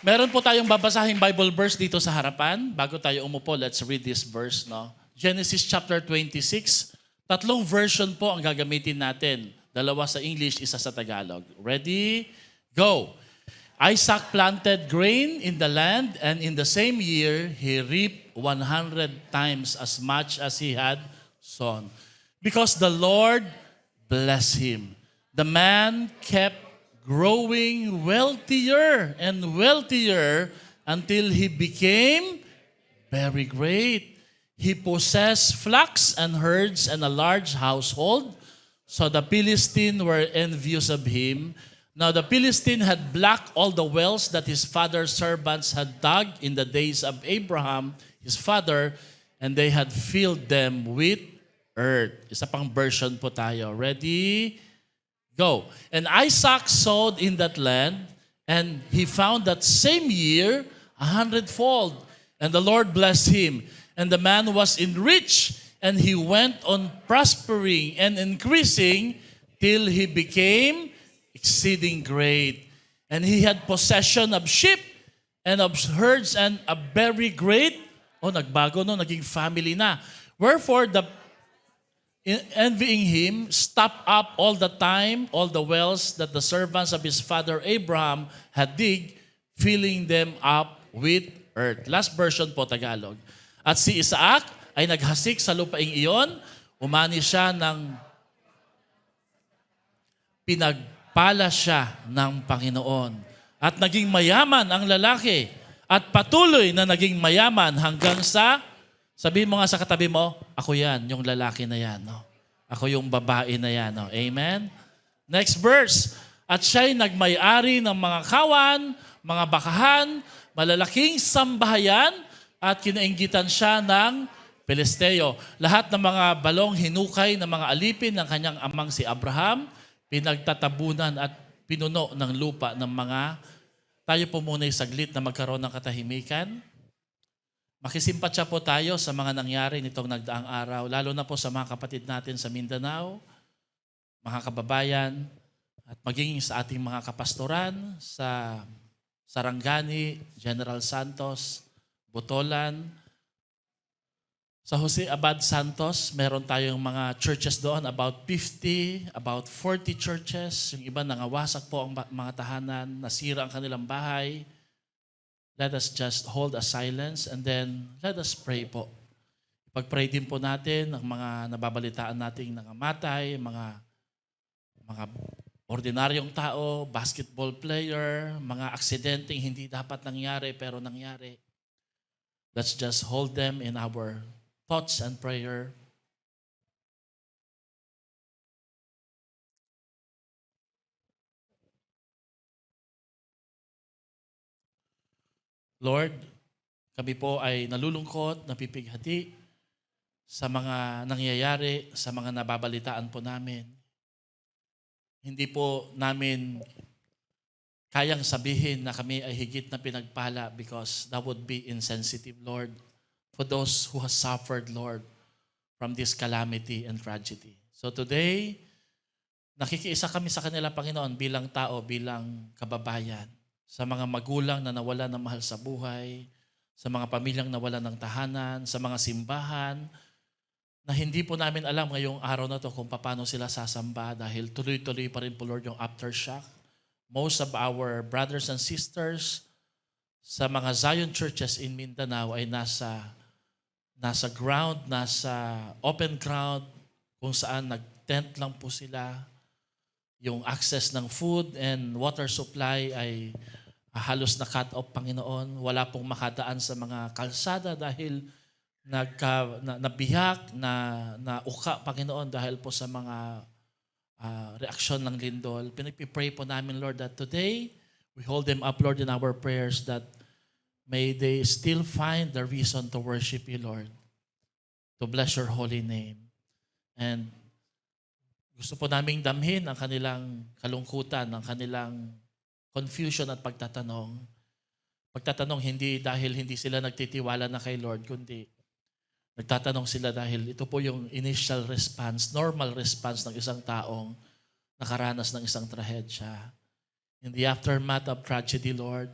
Meron po tayong babasahing Bible verse dito sa harapan. Bago tayo umupo, let's read this verse. No? Genesis chapter 26. Tatlong version po ang gagamitin natin. Dalawa sa English, isa sa Tagalog. Ready? Go! Isaac planted grain in the land, and in the same year, he reaped 100 times as much as he had sown. Because the Lord blessed him. The man kept growing wealthier and wealthier until he became very great. He possessed flocks and herds and a large household. So the Philistines were envious of him. Now the Philistine had blocked all the wells that his father's servants had dug in the days of Abraham, his father, and they had filled them with earth. Isa pang version po tayo. Ready? Go. And Isaac sowed in that land, and he found that same year 100-fold. And the Lord blessed him. And the man was enriched, and he went on prospering and increasing till he became exceeding great. And he had possession of sheep and of herds and a very great, nagbago no, naging family na. Wherefore the envying him, stopped up all the time all the wells that the servants of his father Abraham had dig, filling them up with earth. Last version po, Tagalog. At si Isaac ay naghasik sa lupaing iyon, umani siya ng pinagpala siya ng Panginoon. At naging mayaman ang lalaki at patuloy na naging mayaman hanggang sa sabihin mo nga sa katabi mo, ako yan, yung lalaki na yan. No? Ako yung babae na yan. No? Amen? Next verse. At siya'y nagmay-ari ng mga kawan, mga bakahan, malalaking sambahayan, at kinainggitan siya ng Pilisteo. Lahat ng mga balong hinukay ng mga alipin ng kanyang amang si Abraham, pinagtatabunan at pinuno ng lupa ng mga... Tayo po muna yung saglit na magkaroon ng katahimikan. Makisimpatya po tayo sa mga nangyari nitong nagdaang araw, lalo na po sa mga kapatid natin sa Mindanao, mga kababayan, at maging sa ating mga kapastoran sa Sarangani, General Santos, Botolan. Sa Jose Abad Santos, meron tayong mga churches doon, about 50, about 40 churches. Yung iba nangawasak po ang mga tahanan, nasira ang kanilang bahay. Let us just hold a silence and then let us pray po. Pag-pray din po natin ang mga nababalitaan nating nangamatay, mga ordinaryong tao, basketball player, mga aksidenteng hindi dapat nangyari pero nangyari. Let's just hold them in our thoughts and prayer. Lord, kami po ay nalulungkot, napipighati sa mga nangyayari, sa mga nababalitaan po namin. Hindi po namin kayang sabihin na kami ay higit na pinagpala because that would be insensitive, Lord, for those who have suffered, Lord, from this calamity and tragedy. So today, nakikiisa kami sa kanila, Panginoon, bilang tao, bilang kababayan, sa mga magulang na nawala ng mahal sa buhay, sa mga pamilyang nawala ng tahanan, sa mga simbahan, na hindi po namin alam ngayong araw na to kung paano sila sasamba dahil tuloy-tuloy pa rin po, Lord, yung aftershock. Most of our brothers and sisters sa mga Zion churches in Mindanao ay nasa ground, nasa open ground, kung saan nag-tent lang po sila. Yung access ng food and water supply ay halos na-cut off, Panginoon. Wala pong makadaan sa mga kalsada dahil nabiyak, na uka, Panginoon, dahil po sa mga reaksyon ng lindol. Pinipray po namin, Lord, that today we hold them up, Lord, in our prayers that may they still find the reason to worship you, Lord, to bless your holy name. And gusto po naming damhin ang kanilang kalungkutan, ang kanilang confusion at pagtatanong. Pagtatanong hindi dahil hindi sila nagtitiwala na kay Lord, kundi nagtatanong sila dahil ito po yung initial response, normal response ng isang taong nakaranas ng isang trahedya. In the aftermath of tragedy, Lord,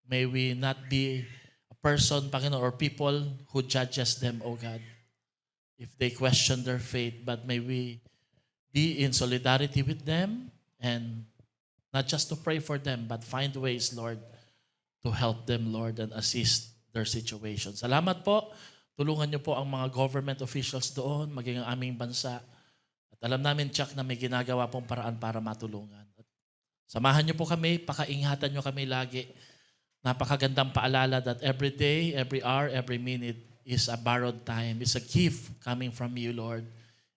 May we not be a person, Panginoon, or people who judges them, O God, if they question their faith. But may we be in solidarity with them and not just to pray for them, but find ways, Lord, to help them, Lord, and assist their situation. Salamat po. Tulungan niyo po ang mga government officials doon, maging ang aming bansa. At alam namin, Chuck, na may ginagawa pong paraan para matulungan. At samahan niyo po kami, pakaingatan niyo kami lagi. Napakagandang paalala that every day, every hour, every minute is a borrowed time. It's a gift coming from you, Lord.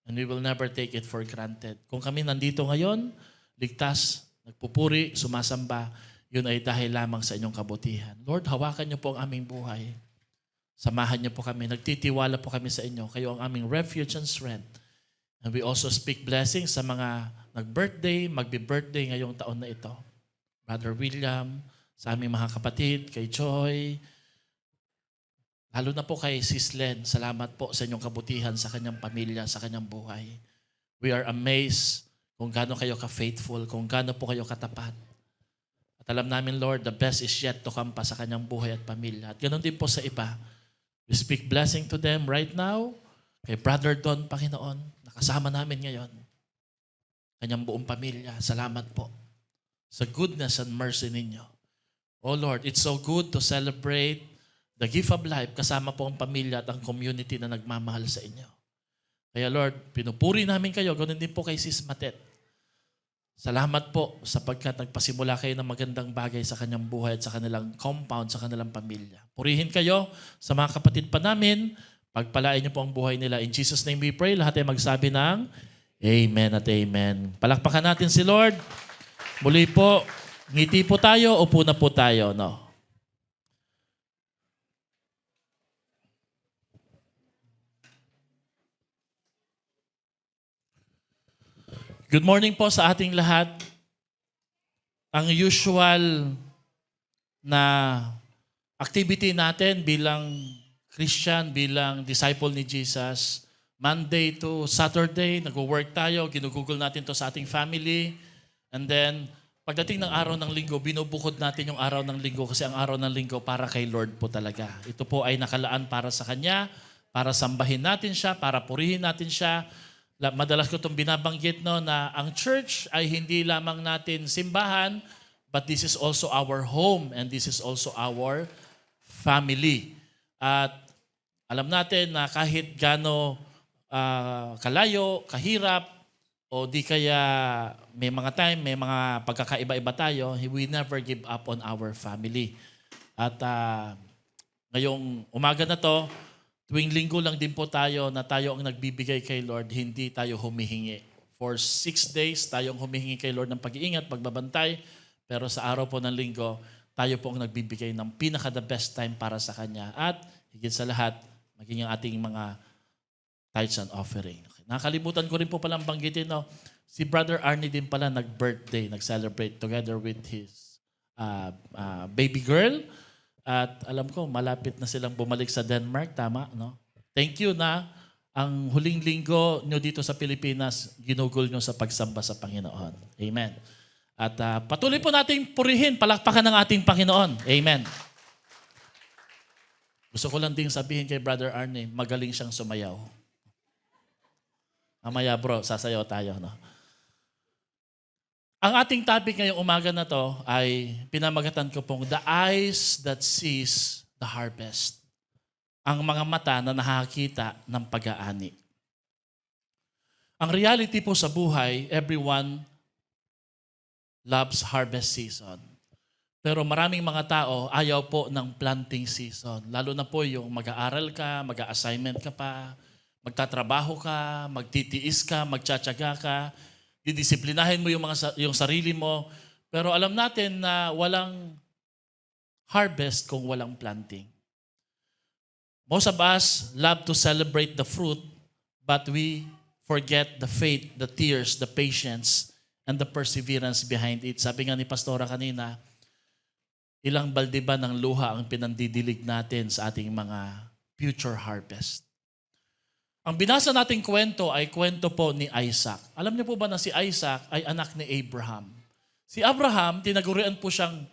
And we will never take it for granted. Kung kami nandito ngayon, ligtas, nagpupuri, sumasamba, yun ay dahil lamang sa inyong kabutihan. Lord, hawakan niyo po ang aming buhay. Samahan niyo po kami. Nagtitiwala po kami sa inyo. Kayo ang aming refuge and strength. And we also speak blessings sa mga nag-birthday, magbe-birthday ngayong taon na ito. Brother William, sa aming mga kapatid, kay Joy, lalo na po kay Sis Len, salamat po sa inyong kabutihan sa kanyang pamilya, sa kanyang buhay. We are amazed kung gaano kayo ka-faithful, kung gaano po kayo katapat. At alam namin, Lord, the best is yet to come pa sa kanyang buhay at pamilya. At ganoon din po sa iba. We speak blessing to them right now. Kay Brother Don, Panginoon, nakasama namin ngayon. Kanyang buong pamilya, salamat po sa goodness and mercy ninyo. Oh Lord, it's so good to celebrate the gift of life kasama po ang pamilya at ang community na nagmamahal sa inyo. Kaya Lord, pinupuri namin kayo, ganoon din po kay Sis Matet. Salamat po sapagkat nagpasimula kayo ng magandang bagay sa kanyang buhay at sa kanilang compound, sa kanilang pamilya. Purihin kayo sa mga kapatid pa namin. Pagpalain niyo po ang buhay nila. In Jesus' name we pray. Lahat ay magsabi ng Amen at Amen. Palakpakan natin si Lord. Muli po, ngiti po tayo, upo na po tayo. No? Good morning po sa ating lahat. Ang usual na activity natin bilang Christian, bilang disciple ni Jesus, Monday to Saturday, nag-work tayo, ginugugol natin to sa ating family. And then, pagdating ng araw ng linggo, binubukod natin yung araw ng linggo kasi ang araw ng linggo para kay Lord po talaga. Ito po ay nakalaan para sa Kanya, para sambahin natin siya, para purihin natin siya. Madalas ko itong binabanggit na ang church ay hindi lamang natin simbahan, but this is also our home and this is also our family. At alam natin na kahit gaano kalayo, kahirap, o di kaya may mga time, may mga pagkakaiba-iba tayo, we never give up on our family. At ngayong umaga na to, tuwing linggo lang din po tayo na tayo ang nagbibigay kay Lord, hindi tayo humihingi. For 6 days, tayo ang humihingi kay Lord ng pag-iingat, pagbabantay. Pero sa araw po ng linggo, tayo po ang nagbibigay ng pinaka-the best time para sa Kanya. At higit sa lahat, maging ang ating mga tithes and offering. Okay. Nakalimutan ko rin po palang banggitin, no? Si Brother Arnie din pala nag-birthday, nag-celebrate together with his baby girl. At alam ko, malapit na silang bumalik sa Denmark, tama, no? Thank you na ang huling linggo nyo dito sa Pilipinas, ginugol nyo sa pagsamba sa Panginoon. Amen. At patuloy po nating purihin, palakpakan ng ating Panginoon. Amen. Gusto ko lang ding sabihin kay Brother Arne, magaling siyang sumayaw. Mamaya bro, sasayaw tayo, no? Ang ating topic ngayong umaga na to ay pinamagatan ko pong The Eyes That Sees the Harvest. Ang mga mata na nakakita ng pag-aani. Ang reality po sa buhay, everyone loves harvest season. Pero maraming mga tao ayaw po ng planting season. Lalo na po yung mag-aaral ka, mag-assignment ka pa, magtatrabaho ka, magtitiis ka, magtsatsaga ka, didisiplinahin mo yung sarili mo. Pero alam natin na walang harvest kung walang planting. Most of us love to celebrate the fruit, but we forget the faith, the tears, the patience, and the perseverance behind it. Sabi nga ni Pastora kanina, ilang balde ba ng luha ang pinandidilig natin sa ating mga future harvest? Ang binasa nating kwento ay kwento po ni Isaac. Alam niyo po ba na si Isaac ay anak ni Abraham? Si Abraham, tinagurian po siyang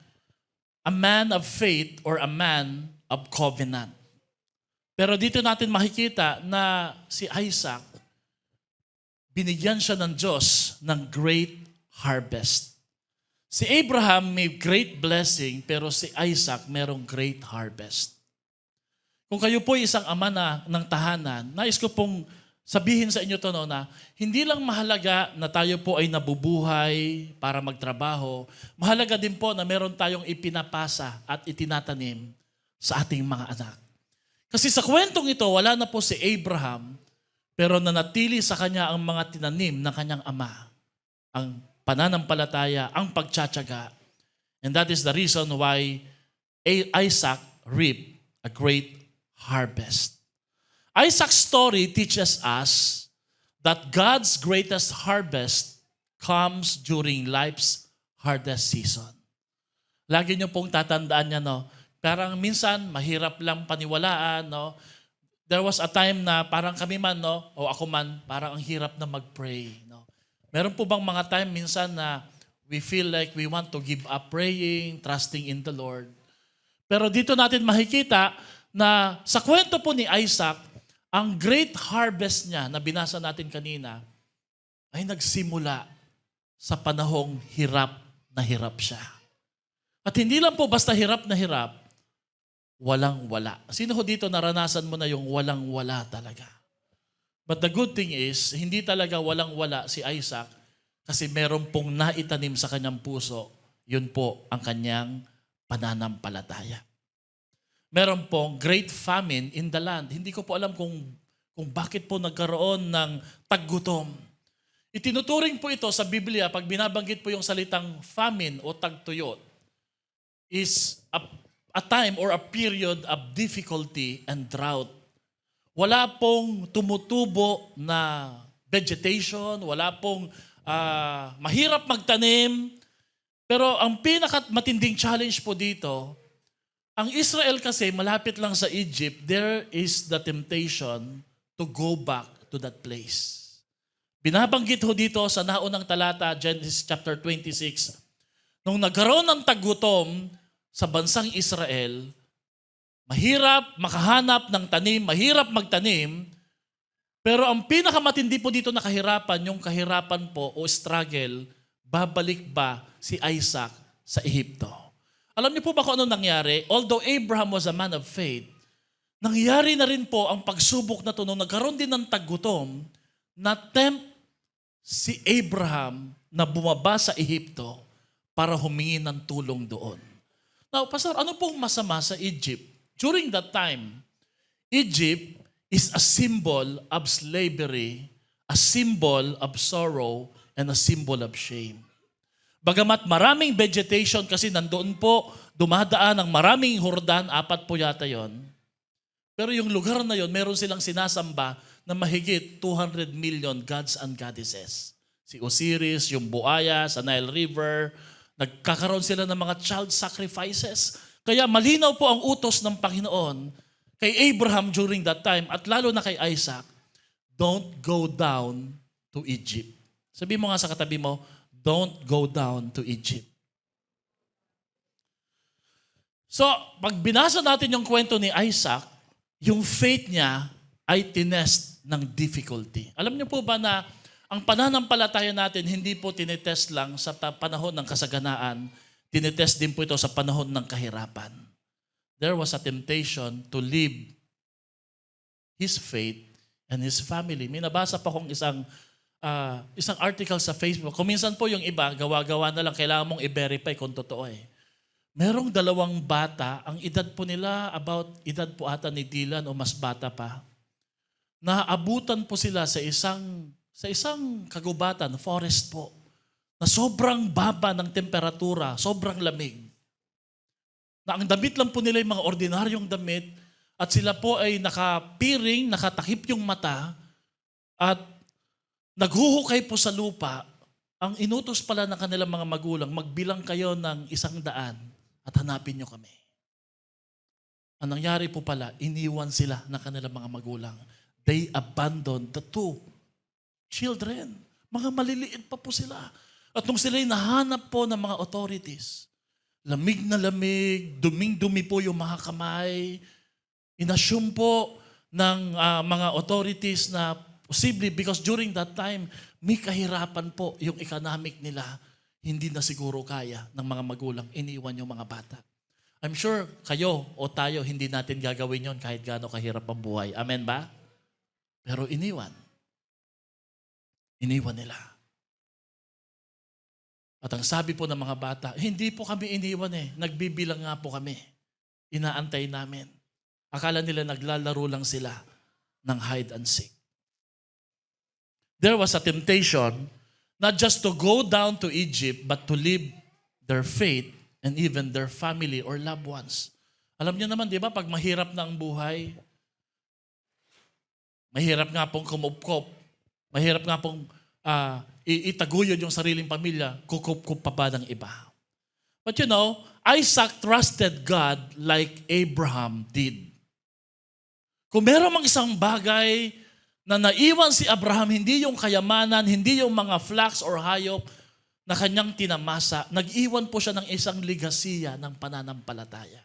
a man of faith or a man of covenant. Pero dito natin makikita na si Isaac, binigyan siya ng Diyos ng great harvest. Si Abraham may great blessing, pero si Isaac merong great harvest. Kung kayo po isang ama ng tahanan, nais ko pong sabihin sa inyo to, no, na hindi lang mahalaga na tayo po ay nabubuhay para magtrabaho, mahalaga din po na meron tayong ipinapasa at itinatanim sa ating mga anak. Kasi sa kwentong ito, wala na po si Abraham, pero nanatili sa kanya ang mga tinanim ng kanyang ama. Ang pananampalataya, ang pagtsatsaga. And that is the reason why Isaac reaped a great harvest. Isaac's story teaches us that God's greatest harvest comes during life's hardest season. Lagi niyo pong tatandaan niya, no? Parang minsan, mahirap lang paniwalaan, no? There was a time na parang kami man, no? O ako man, parang ang hirap na mag-pray, no? Meron po bang mga time minsan na we feel like we want to give up praying, trusting in the Lord? Pero dito natin makikita na sa kwento po ni Isaac, ang great harvest niya na binasa natin kanina ay nagsimula sa panahong hirap na hirap siya. At hindi lang po basta hirap na hirap, walang-wala. Sino ho dito naranasan mo na yung walang-wala talaga? But the good thing is, hindi talaga walang-wala si Isaac kasi meron pong naitanim sa kanyang puso. Yun po ang kanyang pananampalataya. Meron pong great famine in the land. Hindi ko po alam kung bakit po nagkaroon ng taggutom. Itinuturing po ito sa Biblia pag binabanggit po yung salitang famine o tagtuyot is a time or a period of difficulty and drought. Wala pong tumutubo na vegetation, wala pong mahirap magtanim. Pero ang pinakamatinding challenge po dito, ang Israel kasi malapit lang sa Egypt, there is the temptation to go back to that place. Binabanggit ho dito sa naunang talata, Genesis chapter 26, nung nagkaroon ng taggutom sa bansang Israel, mahirap makahanap ng tanim, mahirap magtanim, pero ang pinakamatindi po dito na kahirapan, yung kahirapan po o struggle, babalik ba si Isaac sa Ehipto? Alam niyo po ba kung ano nangyari? Although Abraham was a man of faith, nangyari na rin po ang pagsubok na ito nung nagkaroon din ng taggutom, na-tempt si Abraham na bumaba sa Ehipto para humingi ng tulong doon. Now, Pastor, ano pong masama sa Egypt? During that time, Egypt is a symbol of slavery, a symbol of sorrow, and a symbol of shame. Bagamat maraming vegetation kasi nandoon po, dumadaan ang maraming Jordan, 4 po yata yon. Pero yung lugar na yon, meron silang sinasamba na mahigit 200 million gods and goddesses. Si Osiris, yung buaya sa Nile River, nagkakaroon sila ng mga child sacrifices. Kaya malinaw po ang utos ng Panginoon kay Abraham during that time at lalo na kay Isaac, don't go down to Egypt. Sabi mo nga sa katabi mo, don't go down to Egypt. So, pag binasa natin yung kwento ni Isaac, yung faith niya ay tinest ng difficulty. Alam niyo po ba na ang pananampalataya natin hindi po tinetest lang sa panahon ng kasaganaan, tinetest din po ito sa panahon ng kahirapan. There was a temptation to leave his faith and his family. May nabasa pa kong isang article sa Facebook. Kung minsan po yung iba, gawa-gawa na lang, kailangan mong i-verify kung totoo eh. Merong 2 bata, ang edad po nila, edad po ata ni Dylan o mas bata pa, naabutan po sila sa isang kagubatan, forest po, na sobrang baba ng temperatura, sobrang lamig. Na ang damit lang po nila yung mga ordinaryong damit at sila po ay nakapiring, nakatakip yung mata at naghuhukay po sa lupa. Ang inutos pala ng kanilang mga magulang, magbilang kayo ng 100 at hanapin nyo kami. Ang nangyari po pala, iniwan sila ng kanilang mga magulang. They abandoned the 2 children. Mga maliliit pa po sila. At nung sila'y nahanap po ng mga authorities, lamig na lamig, duming-dumi po yung mga kamay. Inassume po ng mga authorities na posible because during that time, may kahirapan po yung economic nila. Hindi na siguro kaya ng mga magulang. Iniwan yung mga bata. I'm sure kayo o tayo, hindi natin gagawin yon kahit gaano kahirap ang buhay. Amen ba? Pero iniwan. Iniwan nila. At ang sabi po ng mga bata, hindi po kami iniwan eh. Nagbibilang nga po kami. Inaantay namin. Akala nila naglalaro lang sila ng hide and seek. There was a temptation not just to go down to Egypt, but to leave their faith and even their family or loved ones. Alam niyo naman, di ba, pag mahirap na ang buhay, mahirap nga pong kumupkop, mahirap nga pong itaguyod yung sariling pamilya, kukup-kup pa ba ng iba? But you know, Isaac trusted God like Abraham did. Kung meron mang isang bagay na naiwan si Abraham, hindi yung kayamanan, hindi yung mga flocks or hayop na kanyang tinamasa, nag-iwan po siya ng isang ligasiya ng pananampalataya.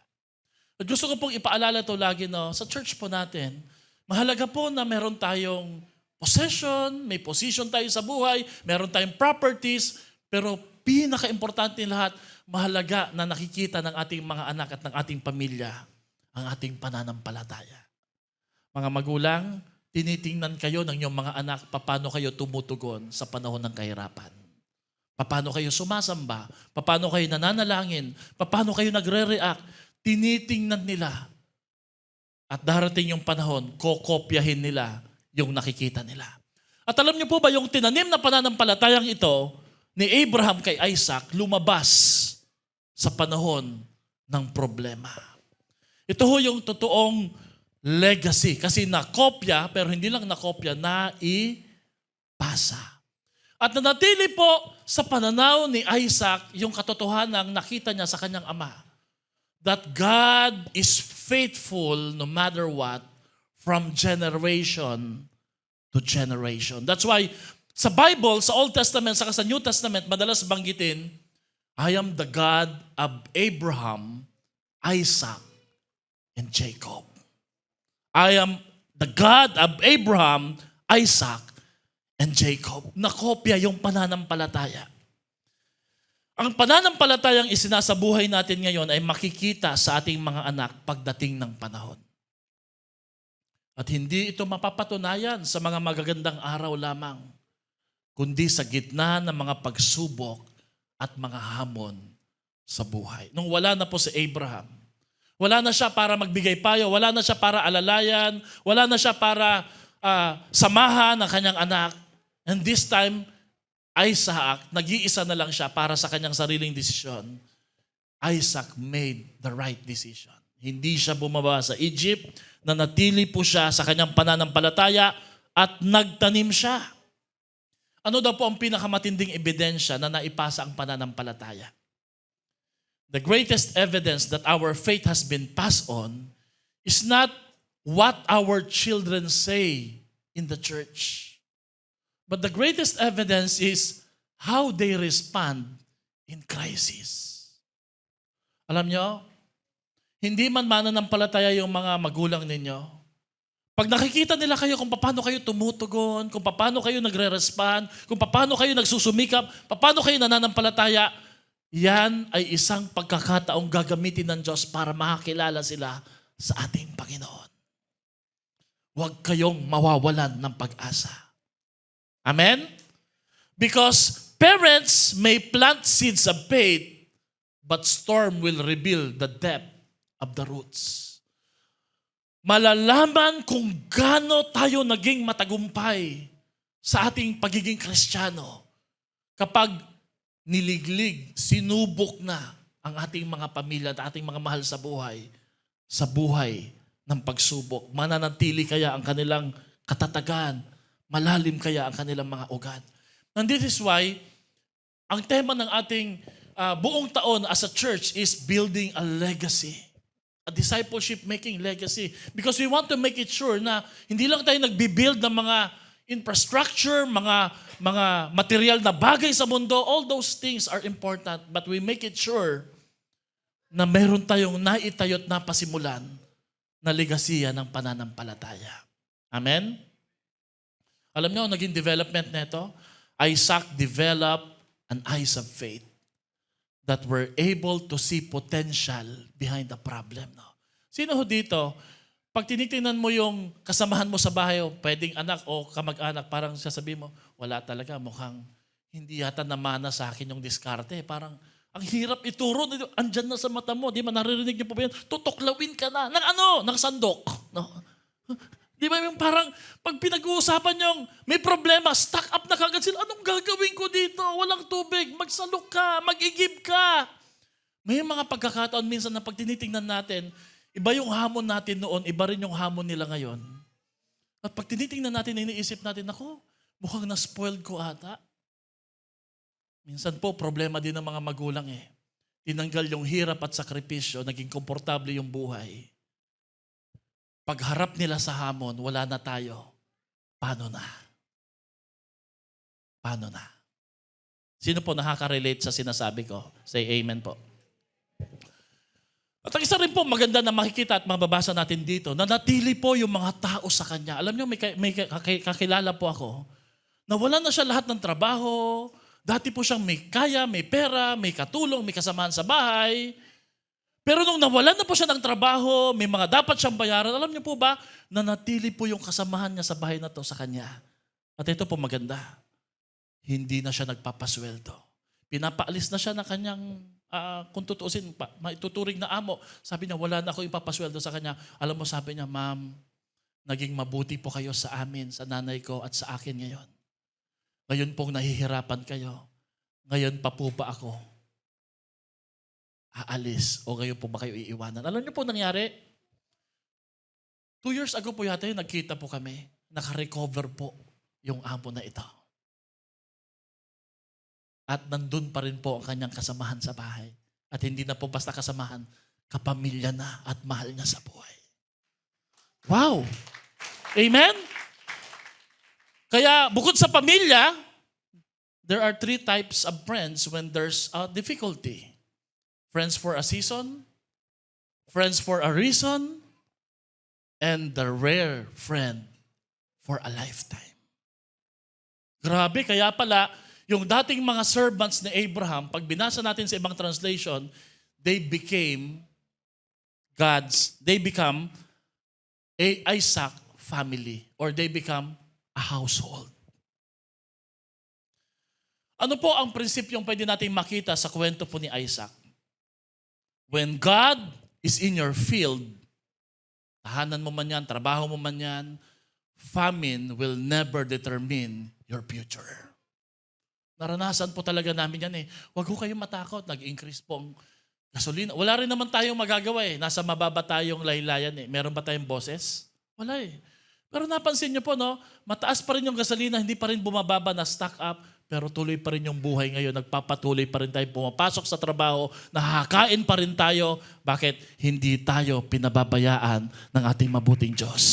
At gusto ko pong ipaalala to lagi, no, sa church po natin, mahalaga po na meron tayong possession, may position tayo sa buhay, meron tayong properties, pero pinaka-importante lahat, mahalaga na nakikita ng ating mga anak at ng ating pamilya ang ating pananampalataya. Mga magulang, tinitingnan kayo ng inyong mga anak paano kayo tumutugon sa panahon ng kahirapan. Paano kayo sumasamba, paano kayo nananalangin, paano kayo nagre-react. Tinitingnan nila. At darating yung panahon, kokopyahin nila yung nakikita nila. At alam niyo po ba yung tinanim na pananampalatayang ito ni Abraham kay Isaac lumabas sa panahon ng problema. Ito ho yung totoong legacy. Kasi nakopya, pero hindi lang nakopya, naipasa. At nanatili po sa pananaw ni Isaac yung katotohanang nakita niya sa kanyang ama. That God is faithful no matter what from generation to generation. That's why sa Bible, sa Old Testament, saka sa New Testament, madalas banggitin, I am the God of Abraham, Isaac, and Jacob. I am the God of Abraham, Isaac, and Jacob. Nakopya yung pananampalataya. Ang pananampalatayang isinasabuhay natin ngayon ay makikita sa ating mga anak pagdating ng panahon. At hindi ito mapapatunayan sa mga magagandang araw lamang, kundi sa gitna ng mga pagsubok at mga hamon sa buhay. Nung wala na po si Abraham, wala na siya para magbigay payo, wala na siya para alalayan, wala na siya para samahan ng kanyang anak. And this time, Isaac, nag-iisa na lang siya para sa kanyang sariling desisyon. Isaac made the right decision. Hindi siya bumaba sa Egypt, nanatili po siya sa kanyang pananampalataya at nagtanim siya. Ano daw po ang pinakamatinding ebidensya na naipasa ang pananampalataya? The greatest evidence that our faith has been passed on is not what our children say in the church. But the greatest evidence is how they respond in crisis. Alam nyo, hindi man mananampalataya yung mga magulang ninyo. Pag nakikita nila kayo kung paano kayo tumutugon, kung paano kayo nagre-respond, kung paano kayo nagsusumikap, paano kayo nananampalataya, yan ay isang pagkakataong gagamitin ng Diyos para makakilala sila sa ating Panginoon. Huwag kayong mawawalan ng pag-asa. Amen? Because parents may plant seeds of faith, but storm will reveal the depth of the roots. Malalaman kung gaano tayo naging matagumpay sa ating pagiging Kristiyano kapag niliglig, sinubok na ang ating mga pamilya at ating mga mahal sa buhay ng pagsubok. Mananatili kaya ang kanilang katatagan, malalim kaya ang kanilang mga ugat. And this is why, ang tema ng ating buong taon as a church is building a legacy. A discipleship making legacy. Because we want to make it sure na hindi lang tayo nagbibuild ng mga infrastructure, mga material na bagay sa mundo. All those things are important, but we make it sure na meron tayong naitayot na pasimulan na legasiya ng pananampalataya. Amen? Alam niyo, naging development nito, Isaac developed an eyes of faith that were able to see potential behind the problem. No? Sino ho dito, pag tinitingnan mo yung kasamahan mo sa bahay, pwedeng anak o kamag-anak, parang sasabihin mo, wala talaga, mukhang hindi yata namana sa akin yung diskarte. Parang, ang hirap ituro, andyan na sa mata mo, di ba naririnig niyo po ba yan? Tutuklawin ka na, ng sandok. No? Di ba yung parang, pag pinag-uusapan yung may problema, stuck up na kagad sila, anong gagawin ko dito? Walang tubig, magsalok ka, mag-igib ka. May mga pagkakataon minsan na pag tinitingnan natin, iba yung hamon natin noon, iba rin yung hamon nila ngayon. At pag tinitingnan natin, iniisip natin, ako, mukhang na-spoiled ko ata. Minsan po, problema din ng mga magulang eh. Tinanggal yung hirap at sakripisyo, naging komportable yung buhay. Pagharap nila sa hamon, wala na tayo. Paano na? Paano na? Sino po nakaka-relate sa sinasabi ko? Say amen po. At ang isa rin po maganda na makikita at mababasa natin dito, na natili po yung mga tao sa kanya. Alam niyo, may kakilala po ako, na wala na siya lahat ng trabaho, dati po siyang may kaya, may pera, may katulong, may kasamahan sa bahay. Pero nung nawalan na po siya ng trabaho, may mga dapat siyang bayaran, alam niyo po ba, na natili po yung kasamahan niya sa bahay na to sa kanya. At ito po maganda, hindi na siya nagpapasweldo. Pinapaalis na siya ng kanyang, kung tutuusin, maituturing na amo. Sabi niya, wala na ako ipapasweldo sa kanya. Alam mo, sabi niya, ma'am, naging mabuti po kayo sa amin, sa nanay ko at sa akin ngayon. Ngayon pong nahihirapan kayo. Ngayon pa po ba ako aalis o ngayon po ba kayo iiwanan? Alam niyo po nangyari? 2 years ago po yata yun, nagkita po kami. Naka-recover po yung amo na ito. At nandun pa rin po ang kanyang kasamahan sa bahay. At hindi na po basta kasamahan, kapamilya na at mahal niya sa buhay. Wow! Amen? Kaya bukod sa pamilya, there are 3 types of friends when there's a difficulty. Friends for a season, friends for a reason, and the rare friend for a lifetime. Grabe, kaya pala, yung dating mga servants ni Abraham, pag binasa natin sa ibang translation, they become a Isaac family, or they become a household. Ano po ang prinsipyong pwede natin makita sa kwento po ni Isaac? When God is in your field, tahanan mo man yan, trabaho mo man yan, famine will never determine your future. Naranasan po talaga namin yan eh. Huwag ho kayong matakot, nag-increase po ang gasolina. Wala rin naman tayong magagawa eh. Nasa mababa tayong laylayan eh. Meron ba tayong boses? Wala eh. Pero napansin niyo po, no? Mataas pa rin yung gasolina, hindi pa rin bumababa na stock up, pero tuloy pa rin yung buhay ngayon. Nagpapatuloy pa rin tayo, pumapasok sa trabaho, nakakain pa rin tayo. Bakit? Hindi tayo pinababayaan ng ating mabuting Diyos.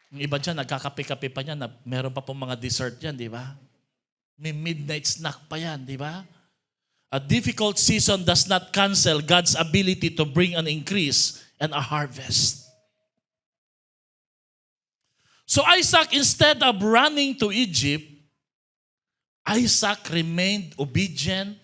Yung iba dyan, nagkakape-kape pa yan, meron pa pong mga dessert yan, di ba? May midnight snack pa yan, di ba? A difficult season does not cancel God's ability to bring an increase and a harvest. So Isaac, instead of running to Egypt, Isaac remained obedient.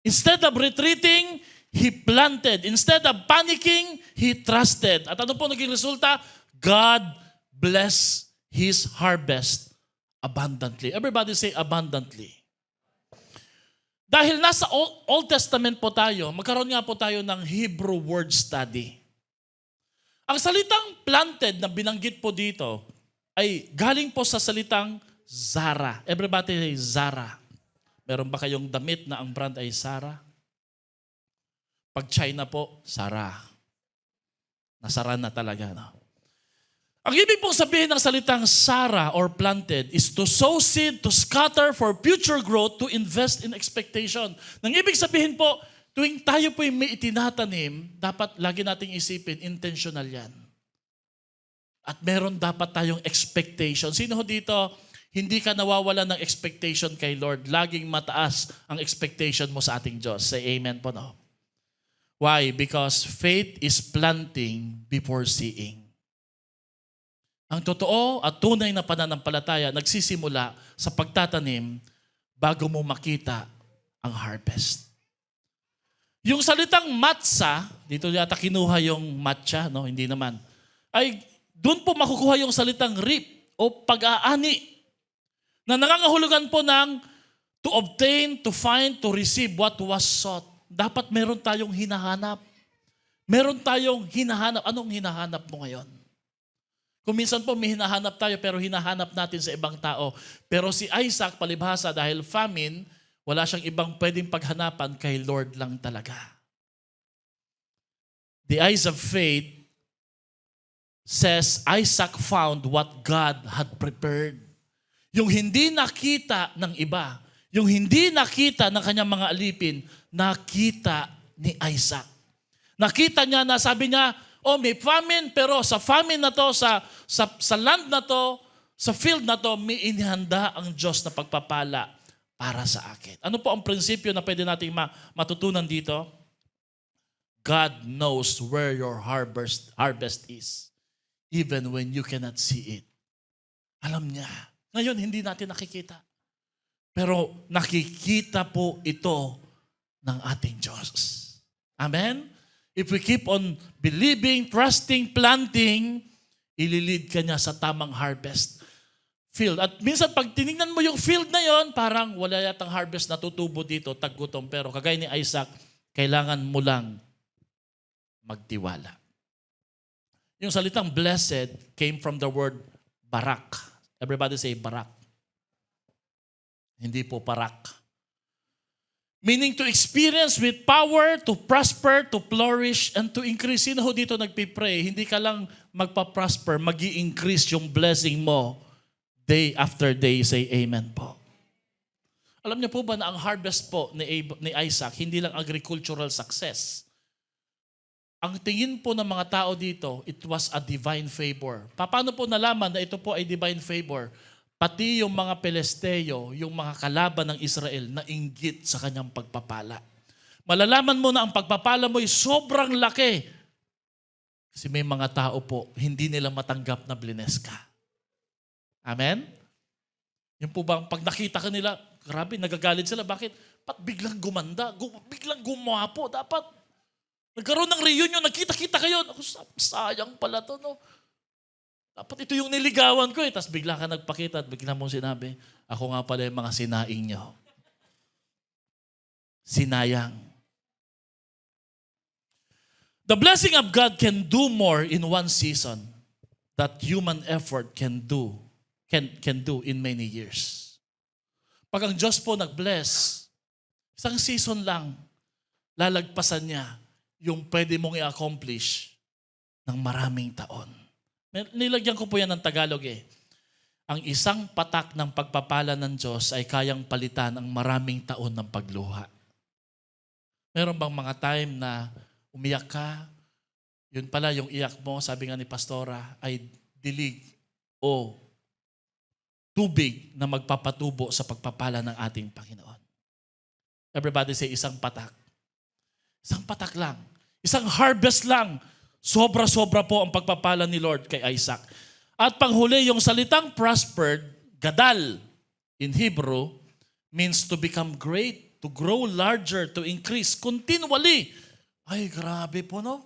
Instead of retreating, he planted. Instead of panicking, he trusted. At ano po naging resulta? God blessed his harvest abundantly. Everybody say abundantly. Dahil nasa Old Testament po tayo, magkaroon nga po tayo ng Hebrew word study. Ang salitang planted na binanggit po dito ay galing po sa salitang Zara. Everybody say Zara. Meron ba kayong damit na ang brand ay Zara? Pag China po, Zara. Nasara na talaga. No? Ang ibig pong sabihin ng salitang Zara or planted is to sow seed, to scatter for future growth, to invest in expectation. Nang ibig sabihin po, tuwing tayo po may itinatanim, dapat lagi nating isipin, intentional yan. At meron dapat tayong expectation. Sino ho dito, hindi ka nawawala ng expectation kay Lord. Laging mataas ang expectation mo sa ating Diyos. Say amen po, no? Why? Because faith is planting before seeing. Ang totoo at tunay na pananampalataya nagsisimula sa pagtatanim bago mo makita ang harvest. Yung salitang matsa, dito yata kinuha yung matcha, no? Hindi naman. Ay doon po makukuha yung salitang reap o pag-aani na nangangahulugan po ng to obtain, to find, to receive what was sought. Dapat meron tayong hinahanap. Meron tayong hinahanap. Anong hinahanap mo ngayon? Kung minsan po may hinahanap tayo pero hinahanap natin sa ibang tao. Pero si Isaac, palibhasa dahil famine, wala siyang ibang pwedeng paghanapan, kay Lord lang talaga. The eyes of faith says Isaac found what God had prepared. Yung hindi nakita ng iba, yung hindi nakita ng kanyang mga alipin, nakita ni Isaac. Nakita niya na sabi niya, oh may famine, pero sa famine na to, sa land na to, sa field na to, may inihanda ang Diyos na pagpapala para sa akin. Ano po ang prinsipyo na pwede nating matutunan dito? God knows where your harvest is, even when you cannot see it. Alam niya. Ngayon, hindi natin nakikita. Pero nakikita po ito ng ating Diyos. Amen? If we keep on believing, trusting, planting, ililid ka niya sa tamang harvest field. At minsan pag tinignan mo yung field na yon, parang wala yatang harvest na tutubo dito, taggutom. Pero kagaya ni Isaac, kailangan mo lang magtiwala. Yung salitang blessed came from the word barak. Everybody say barak. Hindi po parak. Meaning to experience with power, to prosper, to flourish, and to increase. Sino ho dito nagpipray? Hindi ka lang magpa-prosper, mag-i-increase yung blessing mo day after day. Say amen po. Alam niyo po ba na ang harvest po ni Isaac, hindi lang agricultural success. Ang tingin po ng mga tao dito, it was a divine favor. Paano po nalaman na ito po ay divine favor? Pati yung mga Pelesteo, yung mga kalaban ng Israel, na inggit sa kanyang pagpapala. Malalaman mo na ang pagpapala mo ay sobrang laki. Kasi may mga tao po, hindi nila matanggap na blines ka. Amen? Yung po bang pag nakita ka nila, grabe, nagagalit sila. Bakit? Ba't biglang gumanda? Biglang gumapo? Dapat nagkaroon ng reunion, nagkita-kita kayo. Sayang pala to, no? Dapat ito yung niligawan ko eh. Tapos bigla ka nagpakita at bigla mong sinabi, ako nga pala yung mga sinaing nyo. Sinayang. The blessing of God can do more in one season that human effort can do in many years. Pag ang Diyos po nag-bless, isang season lang, lalagpasan niya yung pwede mong i-accomplish ng maraming taon. Nilagyan ko po yan ng Tagalog eh. Ang isang patak ng pagpapala ng Diyos ay kayang palitan ang maraming taon ng pagluha. Meron bang mga time na umiyak ka? Yun pala yung iyak mo, sabi nga ni Pastora, ay dilig o tubig na magpapatubo sa pagpapala ng ating Panginoon. Everybody say isang patak. Isang patak lang. Isang harvest lang. Sobra-sobra po ang pagpapala ni Lord kay Isaac. At panghuli, yung salitang prospered, gadal, in Hebrew, means to become great, to grow larger, to increase, continually. Ay, grabe po, no?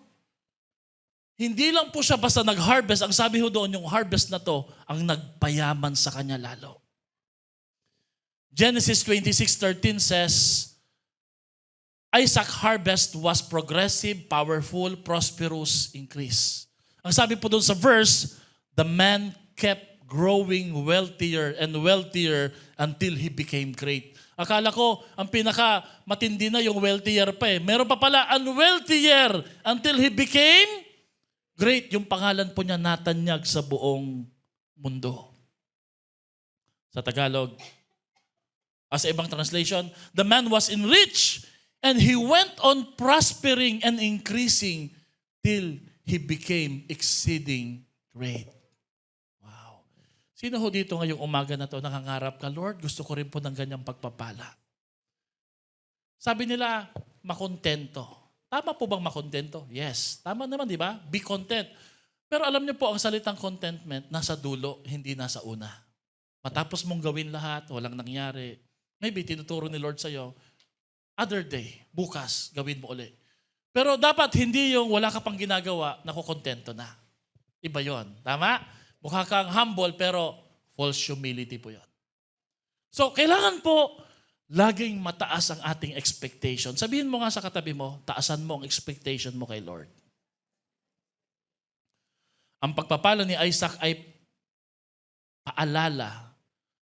Hindi lang po siya basta nag-harvest. Ang sabi ho doon, yung harvest na to, ang nagpayaman sa kanya lalo. Genesis 26:13 says, Isaac's harvest was progressive, powerful, prosperous, increase. Ang sabi po doon sa verse, the man kept growing wealthier and wealthier until he became great. Akala ko, ang pinaka matindi na yung wealthier pa eh. Meron pa pala, unwealthier until he became great. Yung pangalan po niya natanyag sa buong mundo. Sa Tagalog, as sa ibang translation, the man was enriched and he went on prospering and increasing till he became exceeding great. Wow. Sino ho dito ngayong umaga na to nangangarap ka, Lord, gusto ko rin po ng ganyang pagpapala. Sabi nila, makontento. Tama po bang makontento? Yes. Tama naman, di ba? Be content. Pero alam niyo po, ang salitang contentment, nasa dulo, hindi nasa una. Matapos mong gawin lahat, walang nangyari. Maybe tinuturo ni Lord sa'yo, other day, bukas, gawin mo uli. Pero dapat hindi yung wala ka pang ginagawa, nakukontento na. Iba yon. Tama? Mukha kang humble, pero false humility po yon. So, kailangan po, laging mataas ang ating expectation. Sabihin mo nga sa katabi mo, taasan mo ang expectation mo kay Lord. Ang pagpapala ni Isaac ay paalala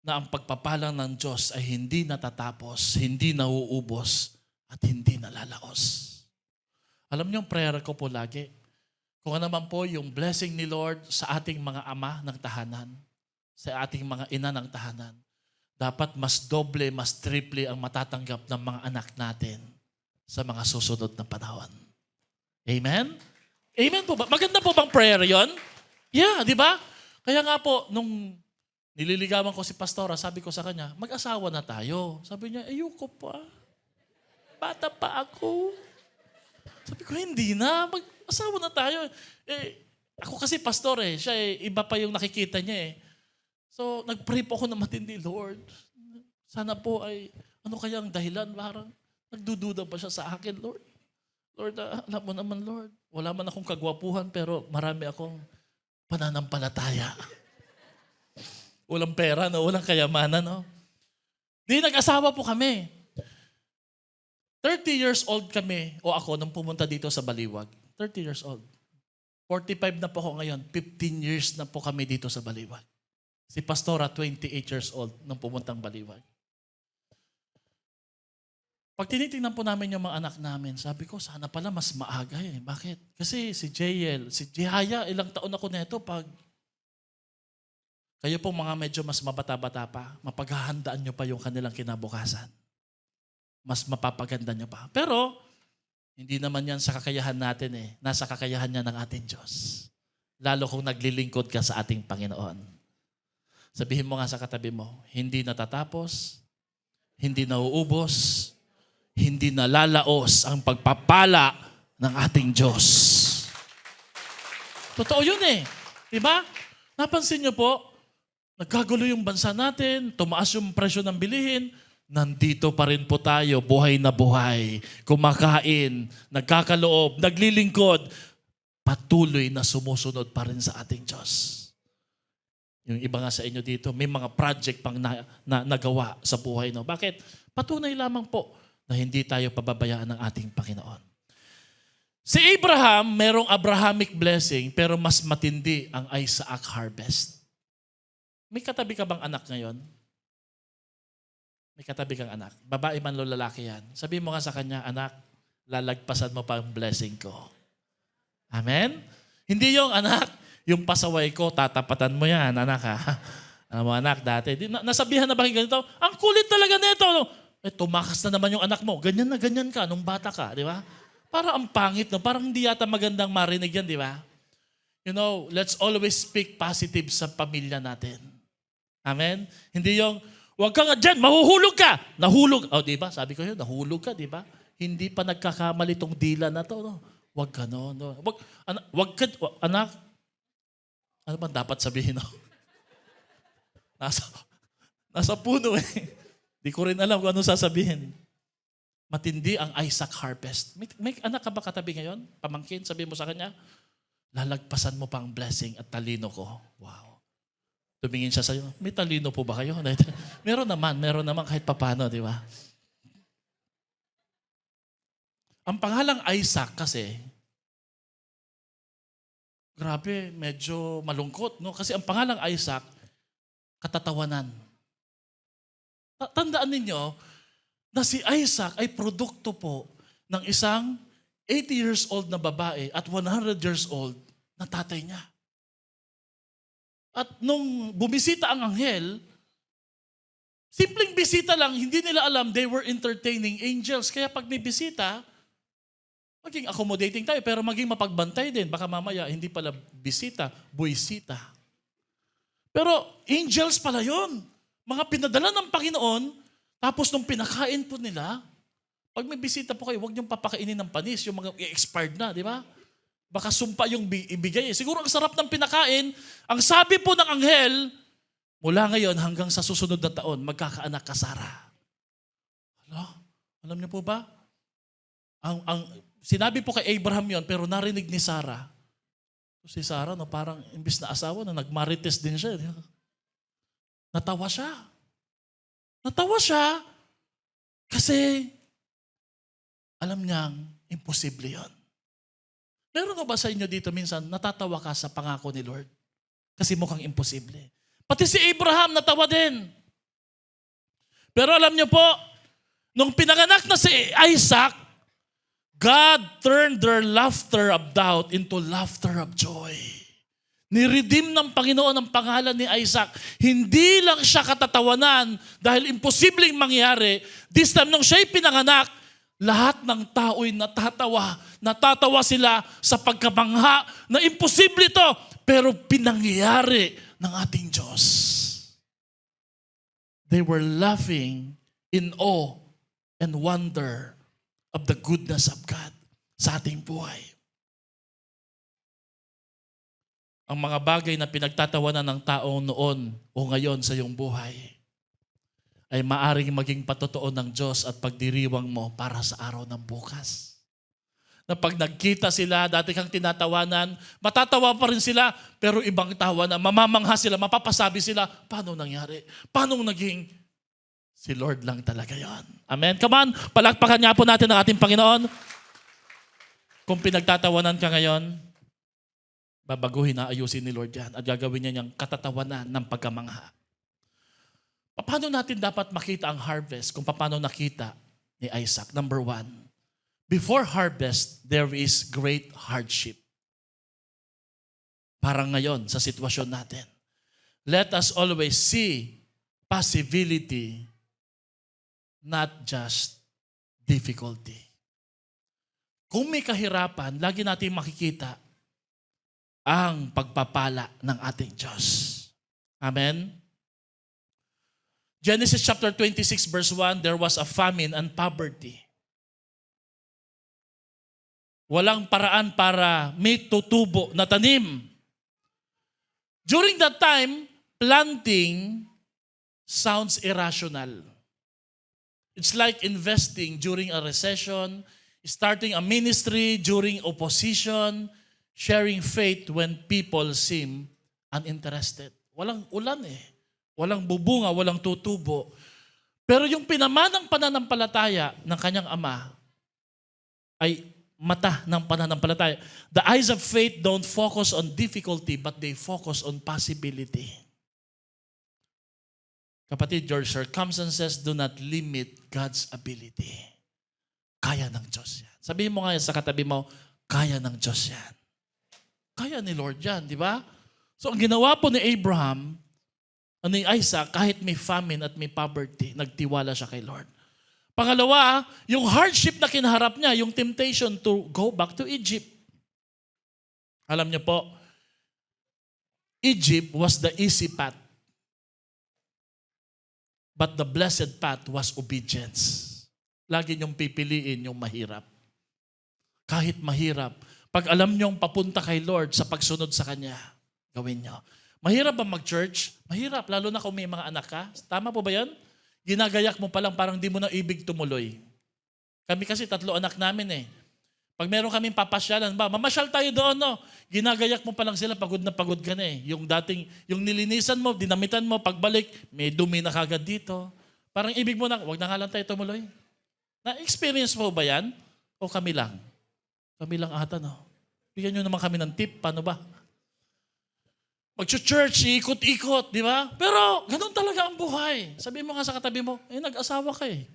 na ang pagpapala ng Diyos ay hindi natatapos, hindi nauubos, at hindi nalalaos. Alam niyo, ang prayer ko po lagi, kung ano man po yung blessing ni Lord sa ating mga ama ng tahanan, sa ating mga ina ng tahanan, dapat mas doble, mas triple ang matatanggap ng mga anak natin sa mga susunod na panahon. Amen? Amen po ba? Maganda po bang prayer yon? Yeah, di ba? Kaya nga po, nung nililigawan ko si Pastora, sabi ko sa kanya, mag-asawa na tayo. Sabi niya, ayoko pa. Bata pa ako. Sabi ko, hindi na. Mag-asawa na tayo. Ako kasi pastor siya iba pa yung nakikita niya So, nag-pray po ako na matindi, Lord. Sana po ay, ano kayang dahilan? Parang nagdududa ba siya sa akin, Lord? Lord, alam mo naman, Lord. Wala man akong kagwapuhan, pero marami akong pananampalataya. Walang pera, no? Walang kayamanan. No? Di nag-asawa po kami. 30 years old kami, o ako, nung pumunta dito sa Baliwag. 30 years old. 45 na po ako ngayon. 15 years na po kami dito sa Baliwag. Si Pastora, 28 years old nung pumuntang Baliwag. Pag tinitingnan po namin yung mga anak namin, sabi ko, sana pala mas maaga Bakit? Kasi si JL, si Jihaya, ilang taon ako neto pag kayo po mga medyo mas mabata-bata pa, mapaghahandaan nyo pa yung kanilang kinabukasan. Mas mapapaganda nyo pa. Pero, hindi naman yan sa kakayahan natin Nasa kakayahan niya ng ating Diyos. Lalo kung naglilingkod ka sa ating Panginoon. Sabihin mo nga sa katabi mo, hindi natatapos, hindi nauubos, hindi nalalaos ang pagpapala ng ating Diyos. Totoo yun Diba? Napansin niyo po, nagkagulo yung bansa natin, tumaas yung presyo ng bilihin, nandito pa rin po tayo, buhay na buhay, kumakain, nagkakaloob, naglilingkod, patuloy na sumusunod pa rin sa ating Diyos. Yung iba nga sa inyo dito, may mga project pang nagawa sa buhay. No? Bakit? Patunay lamang po na hindi tayo pababayaan ng ating Panginoon. Si Abraham, merong Abrahamic blessing, pero mas matindi ang Isaac harvest. May katabi ka bang anak ngayon? May katabi kang anak. Babae man o lalaki yan. Sabihin mo nga sa kanya, anak, lalagpasan mo pa ang blessing ko. Amen? Hindi yung anak, yung pasaway ko, tatapatan mo yan, anak ha. Alam mo anak, dati, nasabihan na ba ganito? Ang kulit talaga nito. Tumakas na naman yung anak mo. Ganyan na ganyan ka nung bata ka, di ba? Para ang pangit, no? Parang hindi yata magandang marinig yan, di ba? You know, let's always speak positive sa pamilya natin. Amen? Hindi yung, huwag ka nga dyan, mahuhulog ka. Nahulog. O, di ba? Sabi ko yun, nahulog ka, di ba? Hindi pa nagkakamali tong dila na to. No? Huwag ka, no? Huwag ka, anak. Ano ba dapat sabihin? No? Nasa puno Di ko rin alam kung ano sasabihin. Matindi ang Isaac harvest. May anak ka ba katabi ngayon? Pamangkin, sabihin mo sa kanya, lalagpasan mo pa ang blessing at talino ko. Wow. Tumingin siya sa'yo, may talino po ba kayo? Meron naman kahit papano, di ba? Ang pangalang Isaac kasi, grabe, medyo malungkot, no? Kasi ang pangalang Isaac, katatawanan. Tandaan ninyo na si Isaac ay produkto po ng isang 80 years old na babae at 100 years old na tatay niya. At nung bumisita ang anghel, simpleng bisita lang, hindi nila alam they were entertaining angels. Kaya pag may bisita, maging accommodating tayo, pero maging mapagbantay din. Baka mamaya, hindi pala bisita, buwisita. Pero angels pala yun. Mga pinadala ng Panginoon, tapos nung pinakain po nila, pag may bisita po kayo, huwag niyong papakainin ng panis, yung mga expired na, di ba? Baka sumpa yung ibigay. Siguro ang sarap ng pinakain. Ang sabi po ng anghel, mula ngayon hanggang sa susunod na taon, magkakaanak ka, Sarah. Alam niyo po ba? Sinabi po kay Abraham yon, pero narinig ni Sarah. Si Sarah, no, parang imbis na asawa, na nagmarites din siya. Natawa siya. Natawa siya kasi alam niyang imposible yon. Meron ba sa inyo dito minsan, natatawa ka sa pangako ni Lord? Kasi mukhang imposible. Pati si Abraham natawa din. Pero alam niyo po, nung pinanganak na si Isaac, God turned their laughter of doubt into laughter of joy. Niredeem ng Panginoon ang pangalan ni Isaac. Hindi lang siya katatawanan dahil imposibleng mangyari. This time, nung siya'y pinanganak, lahat ng tao'y natatawa. Natatawa sila sa pagkabangha na imposible ito, pero pinangyayari ng ating Diyos. They were laughing in awe and wonder of the goodness of God sa ating buhay. Ang mga bagay na pinagtatawanan ng tao noon o ngayon sa iyong buhay ay maaring maging patotoo ng Diyos at pagdiriwang mo para sa araw ng bukas. Na pag nagkita sila, dati kang tinatawanan, matatawa pa rin sila, pero ibang tawa na, mamamangha sila, mapapasabi sila, paano nangyari? Paano naging? Si Lord lang talaga yon. Amen? Come on, palakpakan nga po natin ang ating Panginoon. Kung pinagtatawanan ka ngayon, babaguhin na ayusin ni Lord yan at gagawin niya niyang katatawanan ng pagkamangha. Paano natin dapat makita ang harvest kung paano nakita ni Isaac? Number 1, before harvest, there is great hardship. Parang ngayon sa sitwasyon natin. Let us always see possibility, not just difficulty. Kung may kahirapan, lagi natin makikita ang pagpapala ng ating Diyos. Amen? Genesis chapter 26 verse 1, there was a famine and poverty. Walang paraan para may tutubo na tanim. During that time, planting sounds irrational. It's like investing during a recession, starting a ministry during opposition, sharing faith when people seem uninterested. Walang ulan eh. Walang bubunga, walang tutubo. Pero yung pinamanang pananampalataya ng kanyang ama ay mata ng pananampalataya. The eyes of faith don't focus on difficulty, but they focus on possibility. Kapatid, your circumstances do not limit God's ability. Kaya ng Diyos yan. Sabihin mo nga sa katabi mo, kaya ng Diyos yan. Kaya ni Lord yan, di ba? So ang ginawa po ni Abraham, ni Isaac, kahit may famine at may poverty, nagtiwala siya kay Lord. Pangalawa, yung hardship na kinaharap niya, yung temptation to go back to Egypt. Alam niyo po, Egypt was the easy path. But the blessed path was obedience. Lagi niyong pipiliin yung mahirap. Kahit mahirap, pag alam niyong papunta kay Lord sa pagsunod sa Kanya, gawin niyo. Mahirap ba mag-church? Mahirap, lalo na kung may mga anak ka. Tama po ba yan? Ginagayak mo pa lang, parang di mo na ibig tumuloy. Kami kasi 3 anak namin eh. Pag meron kaming papasyalan, mamasyal tayo doon, no? Ginagayak mo pa lang sila, pagod na pagod ka na eh. Yung dating, yung nilinisan mo, dinamitan mo, pagbalik, may dumi na kagad dito. Parang ibig mo na, wag na nga lang tayo tumuloy. Na-experience mo ba yan? O kami lang? Kami lang ata, no? Bigyan nyo naman kami ng tip, paano ba? Mag-church, ikot-ikot, di ba? Pero ganun talaga ang buhay. Sabihin mo nga sa katabi mo, nag-asawa ka eh.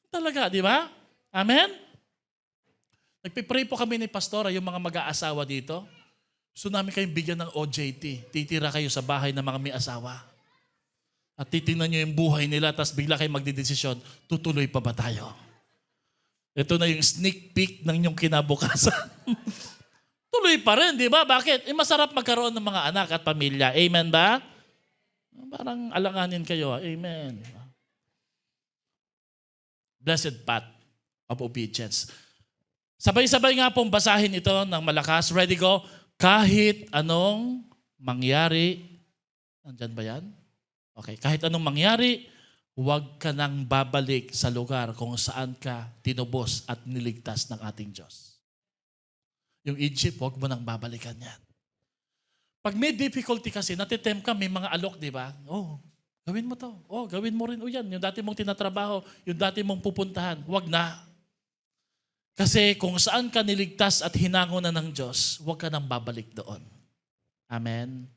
Talaga, di ba? Amen? Nagpipray po kami ni Pastora, yung mga mag-aasawa dito. Gusto namin kayong bigyan ng OJT. Titira kayo sa bahay ng mga may asawa. At titingnan nyo yung buhay nila, tapos bigla kayo magdidesisyon, tutuloy pa ba tayo? Ito na yung sneak peek ng inyong kinabukasan. tuloy pa rin, di ba? Bakit? Masarap magkaroon ng mga anak at pamilya. Amen ba? Parang alanganin kayo. Amen. Blessed path of obedience. Sabay-sabay nga pong basahin ito ng malakas. Ready, go? Kahit anong mangyari, nandyan ba yan? Okay, kahit anong mangyari, huwag ka nang babalik sa lugar kung saan ka tinubos at niligtas ng ating Diyos. Yung Egypt, huwag mo nang babalikan yan. Pag may difficulty kasi, natitempt ka, may mga alok, di ba? Oh, gawin mo to. Oh, gawin mo rin. O yan, yung dati mong tinatrabaho, yung dati mong pupuntahan, huwag na. Kasi kung saan ka niligtas at hinango na ng Diyos, huwag ka nang babalik doon. Amen.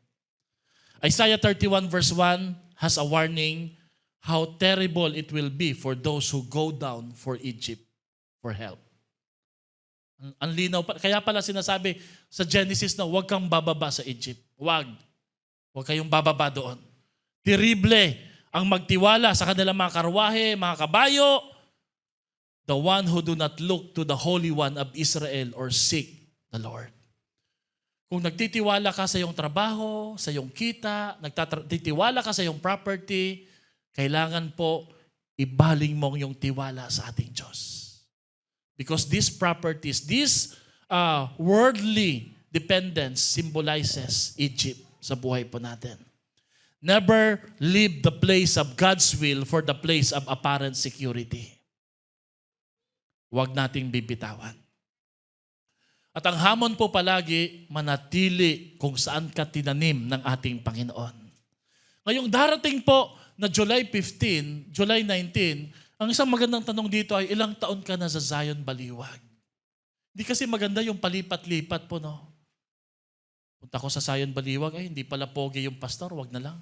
Isaiah 31 verse 1 has a warning how terrible it will be for those who go down for Egypt for help. Ang linaw pa. Kaya pala sinasabi sa Genesis na huwag kang bababa sa Egypt. Huwag. Huwag kayong bababa doon. Terrible ang magtiwala sa kanilang mga karwahe, mga kabayo. The one who do not look to the Holy One of Israel or seek the Lord. Kung nagtitiwala ka sa iyong trabaho, sa iyong kita, nagtitiwala ka sa iyong property, kailangan po ibaling mo yung tiwala sa ating Diyos. Because these properties, this worldly dependence symbolizes Egypt sa buhay po natin. Never leave the place of God's will for the place of apparent security. Huwag nating bibitawan. At ang hamon po palagi, manatili kung saan ka tinanim ng ating Panginoon. Ngayong darating po na July 15, July 19, ang isang magandang tanong dito ay ilang taon ka na sa Zion Baliwag? Hindi kasi maganda yung palipat-lipat po, no? Punta ko sa Zion Baliwag, hindi pala pogi yung pastor, wag na lang.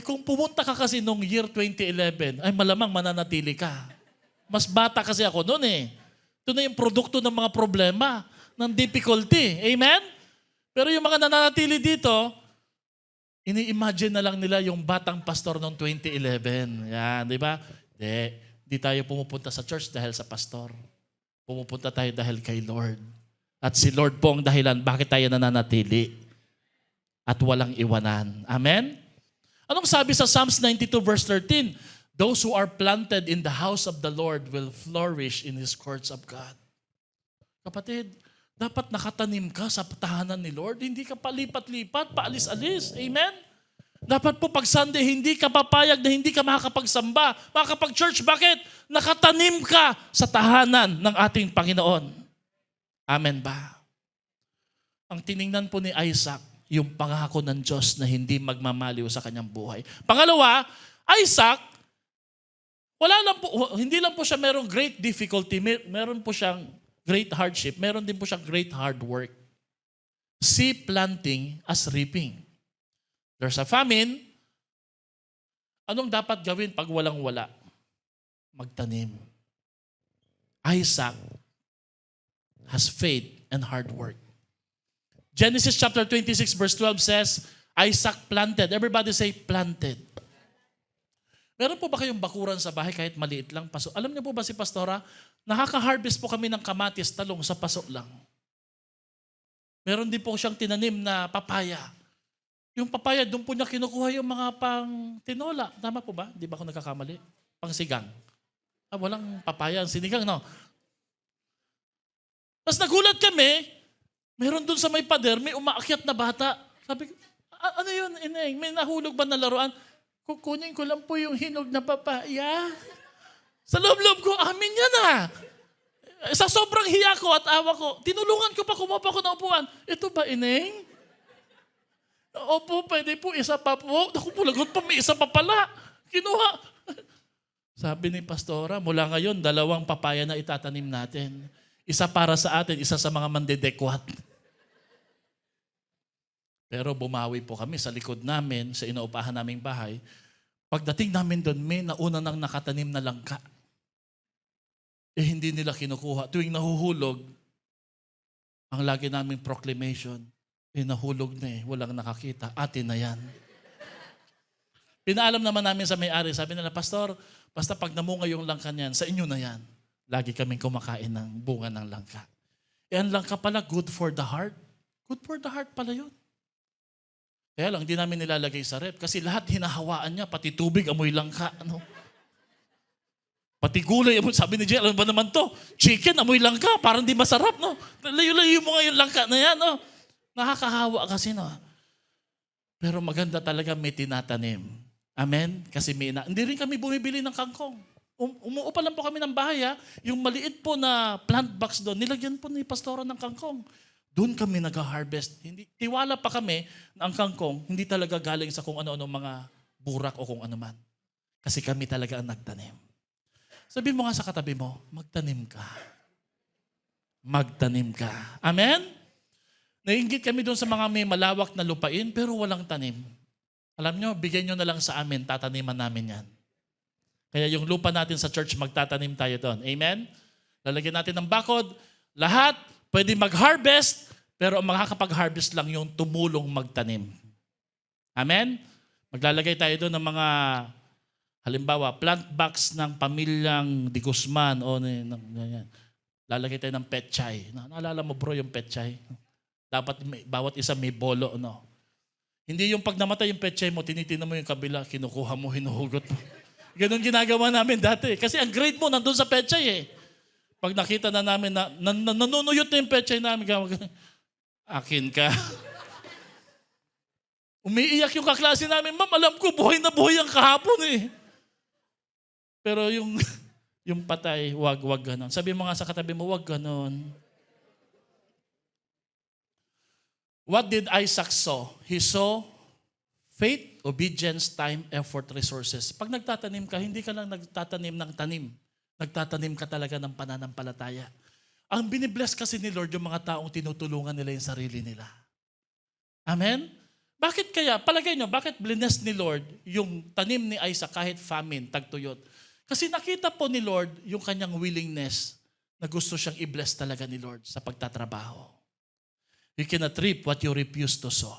Kung pumunta ka kasi nung year 2011, ay malamang mananatili ka. Mas bata kasi ako noon eh. Ito na yung produkto ng mga problema, ng difficulty. Amen? Pero yung mga nananatili dito, ini-imagine na lang nila yung batang pastor noong 2011. Yan, di ba? Di tayo pumupunta sa church dahil sa pastor. Pumupunta tayo dahil kay Lord. At si Lord po ang dahilan bakit tayo nananatili. At walang iwanan. Amen? Anong sabi sa Psalms 92 verse 13? Those who are planted in the house of the Lord will flourish in His courts of God. Kapatid, dapat nakatanim ka sa tahanan ni Lord. Hindi ka palipat-lipat, paalis-alis. Amen? Dapat po pag Sunday, hindi ka papayag na hindi ka makakapagsamba, makakapag-church. Bakit? Nakatanim ka sa tahanan ng ating Panginoon. Amen ba? Ang tiningnan po ni Isaac, yung pangako ng Diyos na hindi magmamaliw sa kanyang buhay. Pangalawa, Isaac, hindi lang po siya merong great difficulty, meron po siyang great hardship, meron din po siyang great hard work. See planting as reaping. There's a famine. Anong dapat gawin pag walang-wala? Magtanim. Isaac has faith and hard work. Genesis chapter 26 verse 12 says, Isaac planted. Everybody say planted. Meron po ba kayong bakuran sa bahay kahit maliit lang? Paso? Alam niyo po ba si Pastora, nakaka-harvest po kami ng kamatis, talong sa paso lang. Meron din po siyang tinanim na papaya. Yung papaya, doon po niya kinukuha yung mga pang tinola. Tama po ba? Di ba ako nagkakamali? Pang sigang. Walang papaya ang sinigang, no? Tapos nagulat kami, meron doon sa may pader, may umaakyat na bata. Sabi ko, ano yun, ineng? May nahulog ba na laruan? Kukunin ko lang po yung hinog na papaya. Sa loob-loob ko, amin yan ah. Sa sobrang hiya ko at awa ko, tinulungan ko pa, kumuha ko ng upuan. Ito ba, ineng? Opo, pwede po, isa pa po. Naku, pulagot pa, may isa pa pala. Kinuha. Sabi ni Pastora, mula ngayon, 2 papaya na itatanim natin. Isa para sa atin, isa sa mga mandedekwat. Pero bumawi po kami sa likod namin, sa inuupahan naming bahay. Pagdating namin doon, may nauna nang nakatanim na langka. Hindi nila kinukuha. Tuwing nahuhulog, ang lagi naming proclamation, nahulog na walang nakakita, atin na yan. Pinaalam naman namin sa may-ari, sabi nila, Pastor, basta pag namunga yung langka niyan, sa inyo na yan. Lagi kaming kumakain ng bunga ng langka. Yan lang ka pala, good for the heart. Good for the heart pala yun. Kaya lang, hindi namin nilalagay sa rep. Kasi lahat hinahawaan niya, pati tubig, amoy langka. Ano? Pati gulay, sabi ni Jay, alam ba naman to? Chicken, amoy langka, parang di masarap, no? Layo-layo mo nga yung langka na yan, no? Nakakahawa kasi, no? Pero maganda talaga may tinatanim. Amen? Kasi hindi rin kami bumibili ng kangkong. Umuupa lang po kami ng bahay, ha? Yung maliit po na plant box doon, nilagyan po ni pastora ng kangkong. Doon kami nag-harvest. Tiwala pa kami na ang kangkong hindi talaga galing sa kung ano-ano mga burak o kung ano man. Kasi kami talaga ang nagtanim. Sabi mo nga sa katabi mo, magtanim ka. Magtanim ka. Amen? Nainggit kami doon sa mga may malawak na lupain pero walang tanim. Alam nyo, bigyan nyo na lang sa amin, tataniman namin yan. Kaya yung lupa natin sa church, magtatanim tayo doon. Amen? Lalagyan natin ng bakod. Lahat, pwede mag-harvest, pero ang makakapag-harvest lang yung tumulong magtanim. Amen? Maglalagay tayo doon ng mga, halimbawa, plant box ng pamilyang Di Guzman o ganyan. Lalagay tayo ng petchay. Naalala mo bro yung petchay? Dapat bawat isa may bolo, no? Hindi yung pag namatay yung petchay mo, tinitingnan mo yung kabila, kinukuha mo, hinuhugot mo. Ganun ginagawa namin dati. Kasi ang grade mo nandun sa petchay eh. Pag nakita na namin na nanunuyot na yung petchay namin, akin ka. Umiiyak yung kaklase namin, ma'am, alam ko, buhay na buhay ang kahapon eh. Pero yung patay, wag ganon. Sabi mo nga sa katabi mo, wag ganon. What did Isaac saw? He saw faith, obedience, time, effort, resources. Pag nagtatanim ka, hindi ka lang nagtatanim ng tanim. Nagtatanim ka talaga ng pananampalataya. Ang binibless kasi ni Lord yung mga taong tinutulungan nila yung sarili nila. Amen? Bakit kaya? Palagay nyo, bakit bless ni Lord yung tanim ni Isaac kahit famine, tagtuyot? Kasi nakita po ni Lord yung kanyang willingness na gusto siyang i-bless talaga ni Lord sa pagtatrabaho. You cannot reap what you refuse to sow.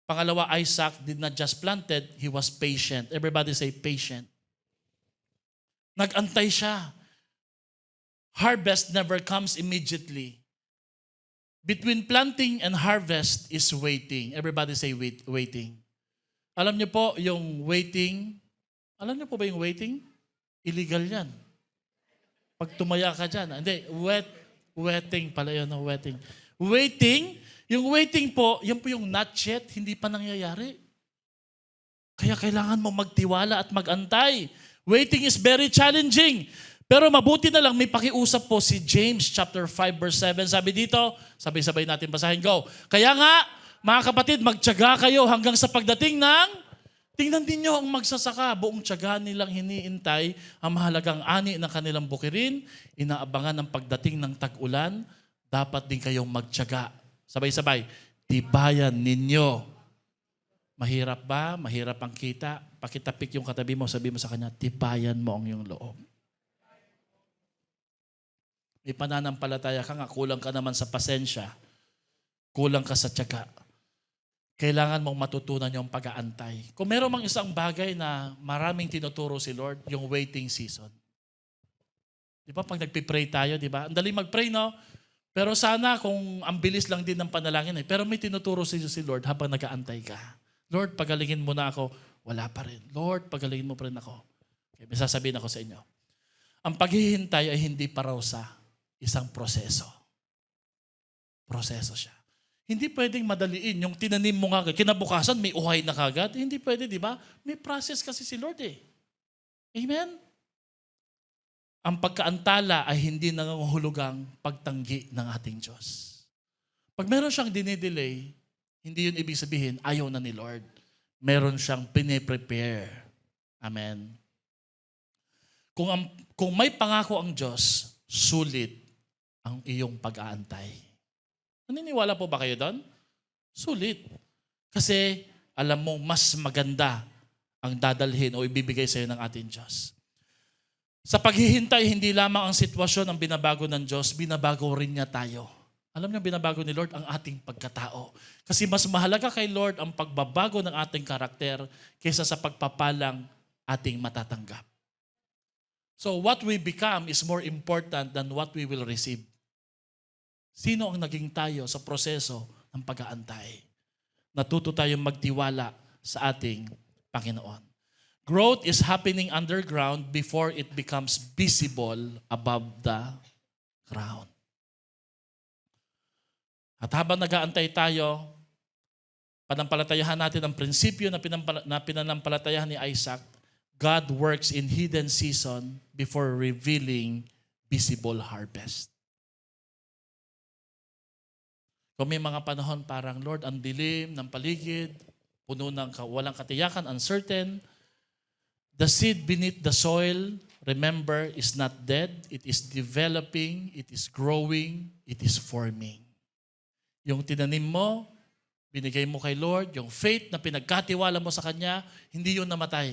Pangalawa, Isaac did not just planted, he was patient. Everybody say patient. Nag-antay siya. Harvest never comes immediately. Between planting and harvest is waiting. Everybody say waiting. Alam niyo po yung waiting, alam niyo po ba yung waiting? Illegal yan. Pag tumaya ka dyan, hindi, waiting pala yun, no, waiting. Waiting, yung waiting po, yan po yung not yet, hindi pa nangyayari. Kaya kailangan mo magtiwala at magantay. Waiting is very challenging. Pero mabuti na lang may pakiusap po si James chapter 5 verse 7. Sabi dito, sabay-sabay natin basahin. Go. Kaya nga, mga kapatid, magtiyaga kayo hanggang sa pagdating ng, tingnan din nyo ang magsasaka, buong tiyaga nilang hiniintay ang mahalagang ani ng kanilang bukirin, inaabangan ang pagdating ng tag-ulan, dapat din kayong magtiyaga. Sabay-sabay, tibayan ninyo. Mahirap ba? Mahirap ang kita? Pakitapik yung katabi mo, sabi mo sa kanya, tibayan mo ang iyong loob. May pananampalataya ka nga, kulang ka naman sa pasensya, kulang ka sa tiyaga. Kailangan mong matutunan yung pag-aantay. Kung meron mang isang bagay na maraming tinuturo si Lord, yung waiting season. Di ba? Pag nagpipray tayo, di ba? Ang dali mag-pray, no? Pero sana kung ang bilis lang din ng panalangin eh. Pero may tinuturo si Lord habang nag-aantay ka. Lord, pagalingin mo na ako. Wala pa rin. Lord, pagalingin mo pa rin ako. Okay, may sasabihin ako sa inyo. Ang paghihintay ay hindi pa raw sa isang proseso. Proseso siya. Hindi pwedeng madaliin. Yung tinanim mo nga, kinabukasan may uhay na kagad. Hindi pwede, di ba? May process kasi si Lord eh. Amen? Ang pagkaantala ay hindi nangangahulugang pagtanggi ng ating Diyos. Pag meron siyang dinidelay, hindi yun ibig sabihin, ayaw na ni Lord. Meron siyang piniprepare. Amen? Kung may pangako ang Diyos, sulit ang iyong pag-aantay. Naniniwala po ba kayo doon? Sulit. Kasi alam mo, mas maganda ang dadalhin o ibibigay sa iyo ng ating Diyos. Sa paghihintay, hindi lamang ang sitwasyon ang binabago ng Diyos, binabago rin niya tayo. Alam niyo, binabago ni Lord ang ating pagkatao. Kasi mas mahalaga kay Lord ang pagbabago ng ating karakter kaysa sa pagpapalang ating matatanggap. So what we become is more important than what we will receive. Sino ang naging tayo sa proseso ng pag-aantay? Natuto tayong magtiwala sa ating Panginoon. Growth is happening underground before it becomes visible above the ground. At habang nag-aantay tayo, panampalatayahan natin ang prinsipyo na pinanampalatayahan ni Isaac. God works in hidden season before revealing visible harvest. Kung may mga panahon parang, Lord, ang dilim ng paligid, puno ng walang katiyakan, uncertain, the seed beneath the soil, remember, is not dead. It is developing, it is growing, it is forming. Yung tinanim mo, binigay mo kay Lord, yung faith na pinagkatiwala mo sa Kanya, hindi yun namatay.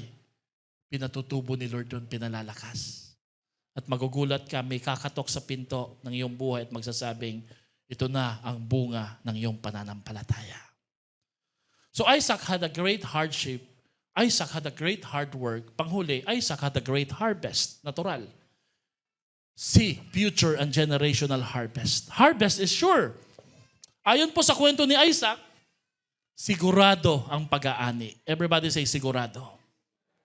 Pinatutubo ni Lord yun, pinalalakas. At magugulat ka, may kakatok sa pinto ng iyong buhay at magsasabing, ito na ang bunga ng iyong pananampalataya. So Isaac had a great hardship. Isaac had a great hard work. Panghuli, Isaac had a great harvest. Natural. C, future and generational harvest. Harvest is sure. Ayon po sa kwento ni Isaac, sigurado ang pag-aani. Everybody say sigurado.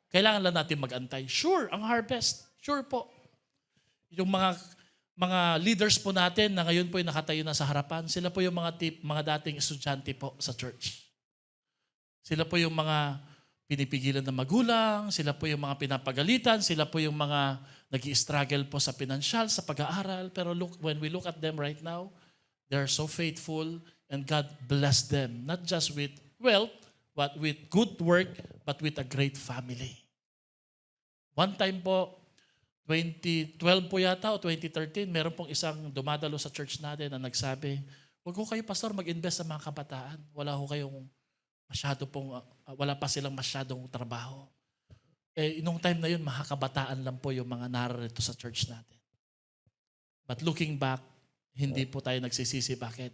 Kailangan lang natin mag-antay. Sure, ang harvest. Sure po. Yung mga leaders po natin na ngayon po ay nakatayo na sa harapan, sila po yung mga dating estudyante po sa church. Sila po yung mga pinipigilan ng magulang, sila po yung mga pinapagalitan, sila po yung mga nag-i-struggle po sa pinansyal, sa pag-aaral. Pero when we look at them right now, they're so faithful and God bless them. Not just with wealth, but with good work, but with a great family. One time po, 2012 po yata o 2013, meron pong isang dumadalo sa church natin na nagsabi, huwag ko kayo, pastor, mag-invest sa mga kabataan. Wala pa silang masyadong trabaho. Nung time na yun, makakabataan lang po yung mga nararito sa church natin. But looking back, hindi po tayo nagsisisi. Bakit?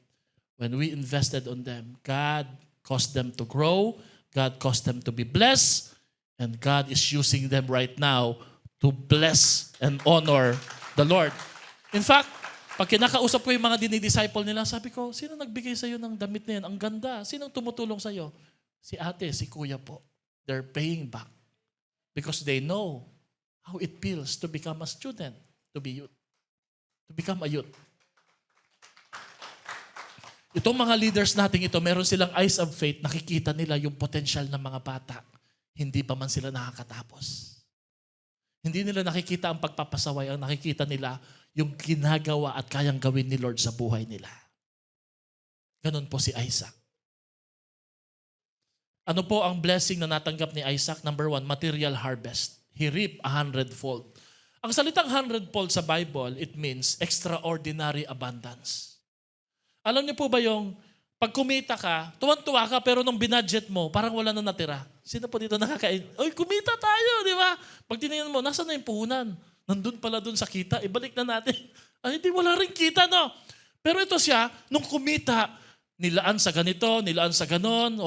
When we invested on them, God caused them to grow, God caused them to be blessed, and God is using them right now to bless and honor the Lord. In fact, pag kinakausap ko yung mga dinidisciple nila, sabi ko, sino nagbigay sa'yo ng damit na yan? Ang ganda. Sino tumutulong sa'yo? Si ate, si kuya po. They're paying back because they know how it feels to become a student, to become a youth. Itong mga leaders natin ito, meron silang eyes of faith, nakikita nila yung potential ng mga bata. Hindi pa man sila nakakatapos. Hindi nila nakikita ang pagpapasaway, ang nakikita nila yung ginagawa at kayang gawin ni Lord sa buhay nila. Ganon po si Isaac. Ano po ang blessing na natanggap ni Isaac? Number 1, material harvest. He reaped 100-fold. Ang salitang 100-fold sa Bible, it means extraordinary abundance. Alam niyo po ba yung pag kumita ka, tuwan-tuwa ka, pero nung binudget mo, parang wala na natira. Sino po dito nakakain? Oy, kumita tayo, di ba? Pag tinignan mo, nasaan na yung puhunan? Nandun pala dun sa kita, ibalik na natin. Ay, hindi, wala rin kita, no? Pero ito siya, nung kumita, nilaan sa ganito, nilaan sa ganon,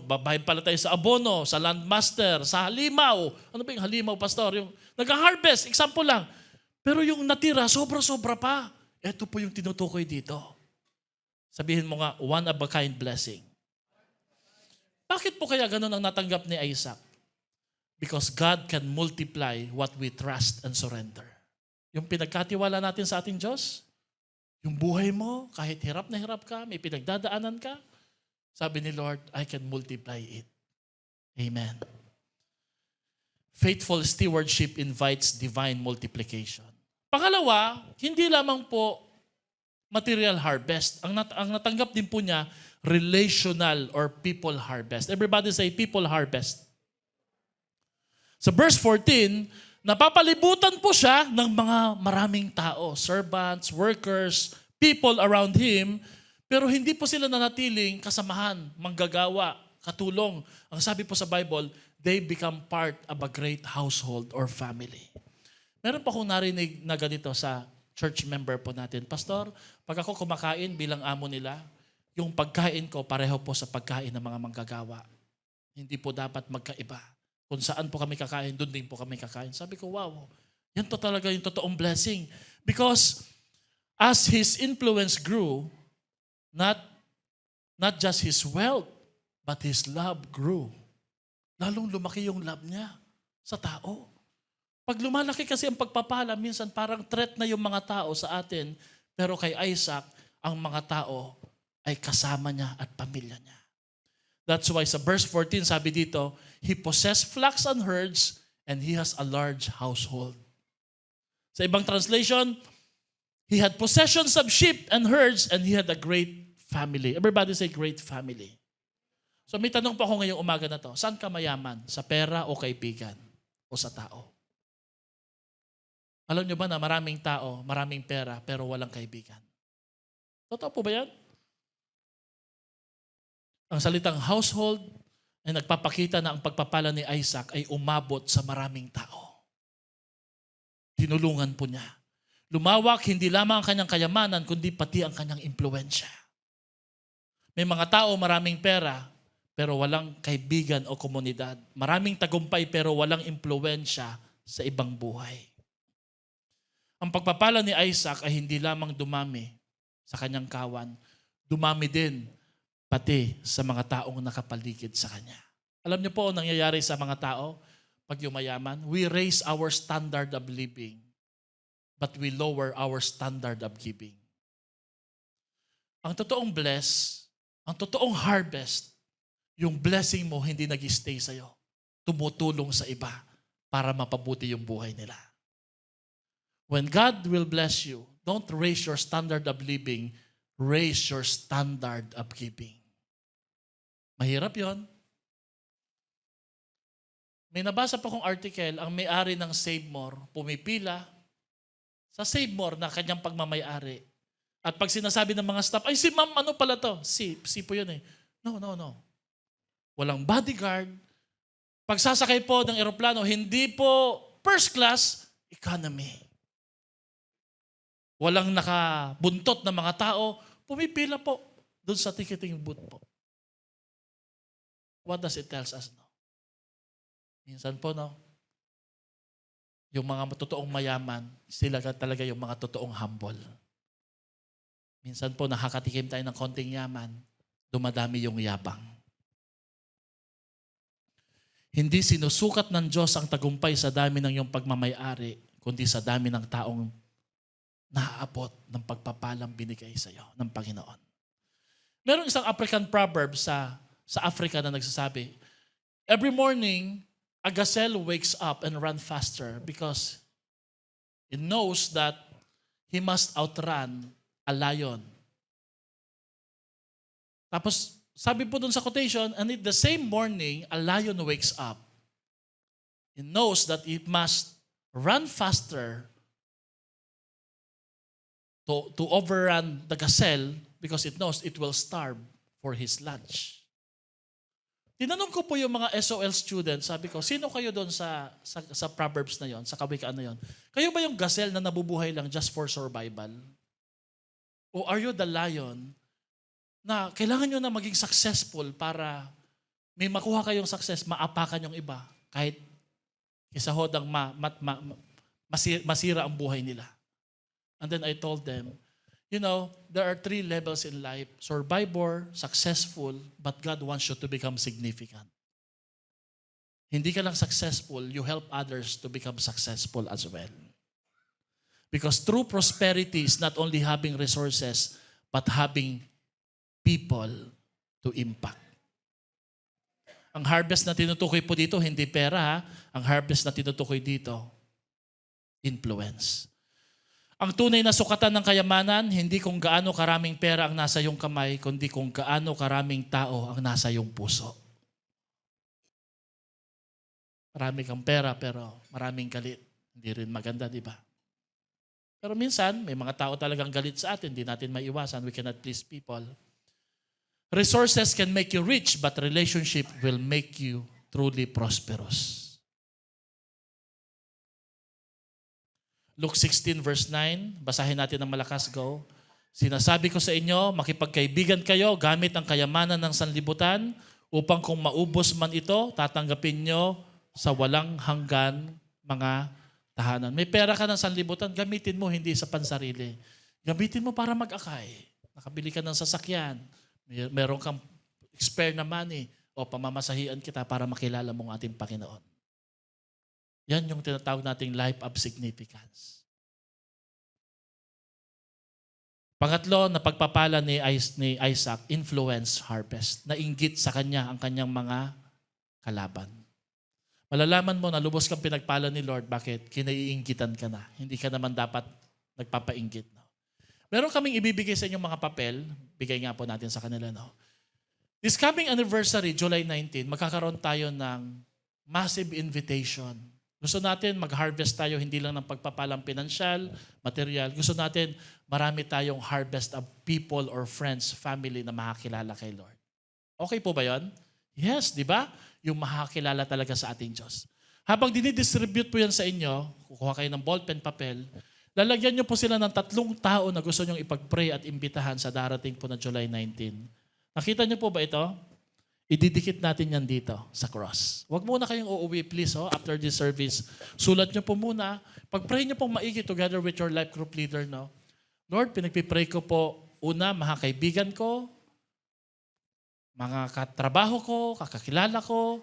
babahin pala tayo sa abono, sa landmaster, sa halimaw. Ano ba yung halimaw, pastor? Yung nag-harvest, example lang. Pero yung natira, sobra-sobra pa. Ito po yung tinutukoy dito. Sabihin mo nga, one-of-a-kind blessing. Bakit po kaya ganun ang natanggap ni Isaac? Because God can multiply what we trust and surrender. Yung pinagkatiwala natin sa ating Diyos, yung buhay mo, kahit hirap na hirap ka, may pinagdadaanan ka, sabi ni Lord, I can multiply it. Amen. Faithful stewardship invites divine multiplication. Pangalawa, hindi lamang po material harvest. Ang natanggap din po niya, relational or people harvest. Everybody say people harvest. Sa verse 14, napapalibutan po siya ng mga maraming tao, servants, workers, people around him, pero hindi po sila nanatiling kasamahan, manggagawa, katulong. Ang sabi po sa Bible, they become part of a great household or family. Meron pa akong narinig na ganito sa church member po natin. Pastor, pag ako kumakain bilang amo nila, yung pagkain ko pareho po sa pagkain ng mga manggagawa. Hindi po dapat magkaiba. Kung saan po kami kakain, doon din po kami kakain. Sabi ko, wow, Yan to talaga yung totoong blessing. Because as his influence grew, not just his wealth, but his love grew. Lalong lumaki yung love niya sa tao. Pag lumalaki kasi ang pagpapala, minsan parang threat na yung mga tao sa atin, pero kay Isaac, ang mga tao ay kasama niya at pamilya niya. That's why sa verse 14, sabi dito, he possessed flocks and herds, and he has a large household. Sa ibang translation, he had possessions of sheep and herds, and he had a great family. Everybody say great family. So may tanong pa ako ngayong umaga na to. Saan ka mayaman? Sa pera o kaibigan? O sa tao? Alam niyo ba na maraming tao, maraming pera, pero walang kaibigan? Totoo po ba yan? Ang salitang household ay nagpapakita na ang pagpapala ni Isaac ay umabot sa maraming tao. Tinulungan po niya. Lumawak hindi lamang ang kanyang kayamanan, kundi pati ang kanyang impluensya. May mga tao, maraming pera, pero walang kaibigan o komunidad. Maraming tagumpay, pero walang impluensya sa ibang buhay. Ang pagpapala ni Isaac ay hindi lamang dumami sa kanyang kawan, dumami din pati sa mga taong nakapaligid sa kanya. Alam niyo po ang nangyayari sa mga tao pag yumayaman? We raise our standard of living, but we lower our standard of giving. Ang totoong bless, ang totoong harvest, yung blessing mo hindi nag-stay sa'yo. Tumutulong sa iba para mapabuti yung buhay nila. When God will bless you, don't raise your standard of living, raise your standard of giving. Mahirap yon. May nabasa pa kong article, ang may-ari ng Save More, pumipila sa Save More na kanyang pagmamayari. At pag sinasabi ng mga staff, ay si ma'am, ano pala to? Si po yun eh. No. Walang bodyguard. Pagsasakay po ng eroplano, hindi po first class, economy. Walang nakabuntot na mga tao, pumipila po doon sa ticketing booth po. What does it tell us? No? Minsan po, no? Yung mga totoong mayaman, sila talaga yung mga totoong humble. Minsan po, nakakatikim tayo ng konting yaman, dumadami yung yabang. Hindi sinusukat ng Diyos ang tagumpay sa dami ng iyong pagmamayari, kundi sa dami ng taong naaabot ng pagpapalang binigay sa iyo ng Panginoon. Merong isang African proverb sa Africa na nagsasabi, every morning, a gazelle wakes up and runs faster because it knows that he must outrun a lion. Tapos, sabi po dun sa quotation, and in the same morning, a lion wakes up. He knows that it must run faster to overrun the gazelle because it knows it will starve for his lunch. Tinanong ko po yung mga SOL students, sabi ko, sino kayo doon sa Proverbs na yon, sa kawikaan na yon? Kayo ba yung gazelle na nabubuhay lang just for survival? O are you the lion na kailangan nyo na maging successful para may makuha kayong success, maapakan yung iba kahit isahodang masira ang buhay nila. And then I told them, there are 3 levels in life. Survivor, successful, but God wants you to become significant. Hindi ka lang successful, you help others to become successful as well. Because true prosperity is not only having resources, but having people to impact. Ang harvest na tinutukoy po dito, hindi pera ha. Ang harvest na tinutukoy dito, influence. Ang tunay na sukatan ng kayamanan, hindi kung gaano karaming pera ang nasa iyong kamay, kundi kung gaano karaming tao ang nasa iyong puso. Marami kang pera pero maraming galit. Hindi rin maganda, di ba? Pero minsan, may mga tao talagang galit sa atin, hindi natin maiwasan. We cannot please people. Resources can make you rich, but relationship will make you truly prosperous. Luke 16 verse 9, basahin natin ng malakas, go. Sinasabi ko sa inyo, makipagkaibigan kayo gamit ang kayamanan ng sanlibutan upang kung maubos man ito, tatanggapin nyo sa walang hanggan mga tahanan. May pera ka ng sanlibutan, gamitin mo, hindi sa pansarili. Gamitin mo para mag-akay. Nakabili ka ng sasakyan. Meron kang spare na money o pamamasahian kita para makilala mo ang ating Panginoon. Yan yung tinatawag nating life of significance. Pangatlo, na pagpapala ni Isaac, influence harvest. Nainggit sa kanya ang kanyang mga kalaban. Malalaman mo na lubos kang pinagpala ni Lord, bakit? Kinaiinggitan ka na. Hindi ka naman dapat nagpapainggit. No? Meron kaming ibibigay sa inyong mga papel. Bigay nga po natin sa kanila. No? This coming anniversary, July 19, magkakaroon tayo ng massive invitation. Gusto natin mag-harvest tayo hindi lang ng pagpapalang pinansyal, material. Gusto natin marami tayong harvest of people or friends, family na makakilala kay Lord. Okay po ba yon? Yes, di ba? Yung makakilala talaga sa ating Diyos. Habang dinidistribute po yan sa inyo, kukuha kayo ng ballpen, papel, lalagyan nyo po sila ng 3 tao na gusto nyong ipag-pray at imbitahan sa darating po na July 19. Nakita nyo po ba ito? Ididikit natin yan dito sa cross. Huwag muna kayong uuwi, please, after this service. Sulat nyo po muna. Pag-pray nyo pong maigi together with your life group leader. No? Lord, pinagpipray ko po, una, mga kaibigan ko, mga katrabaho ko, kakakilala ko.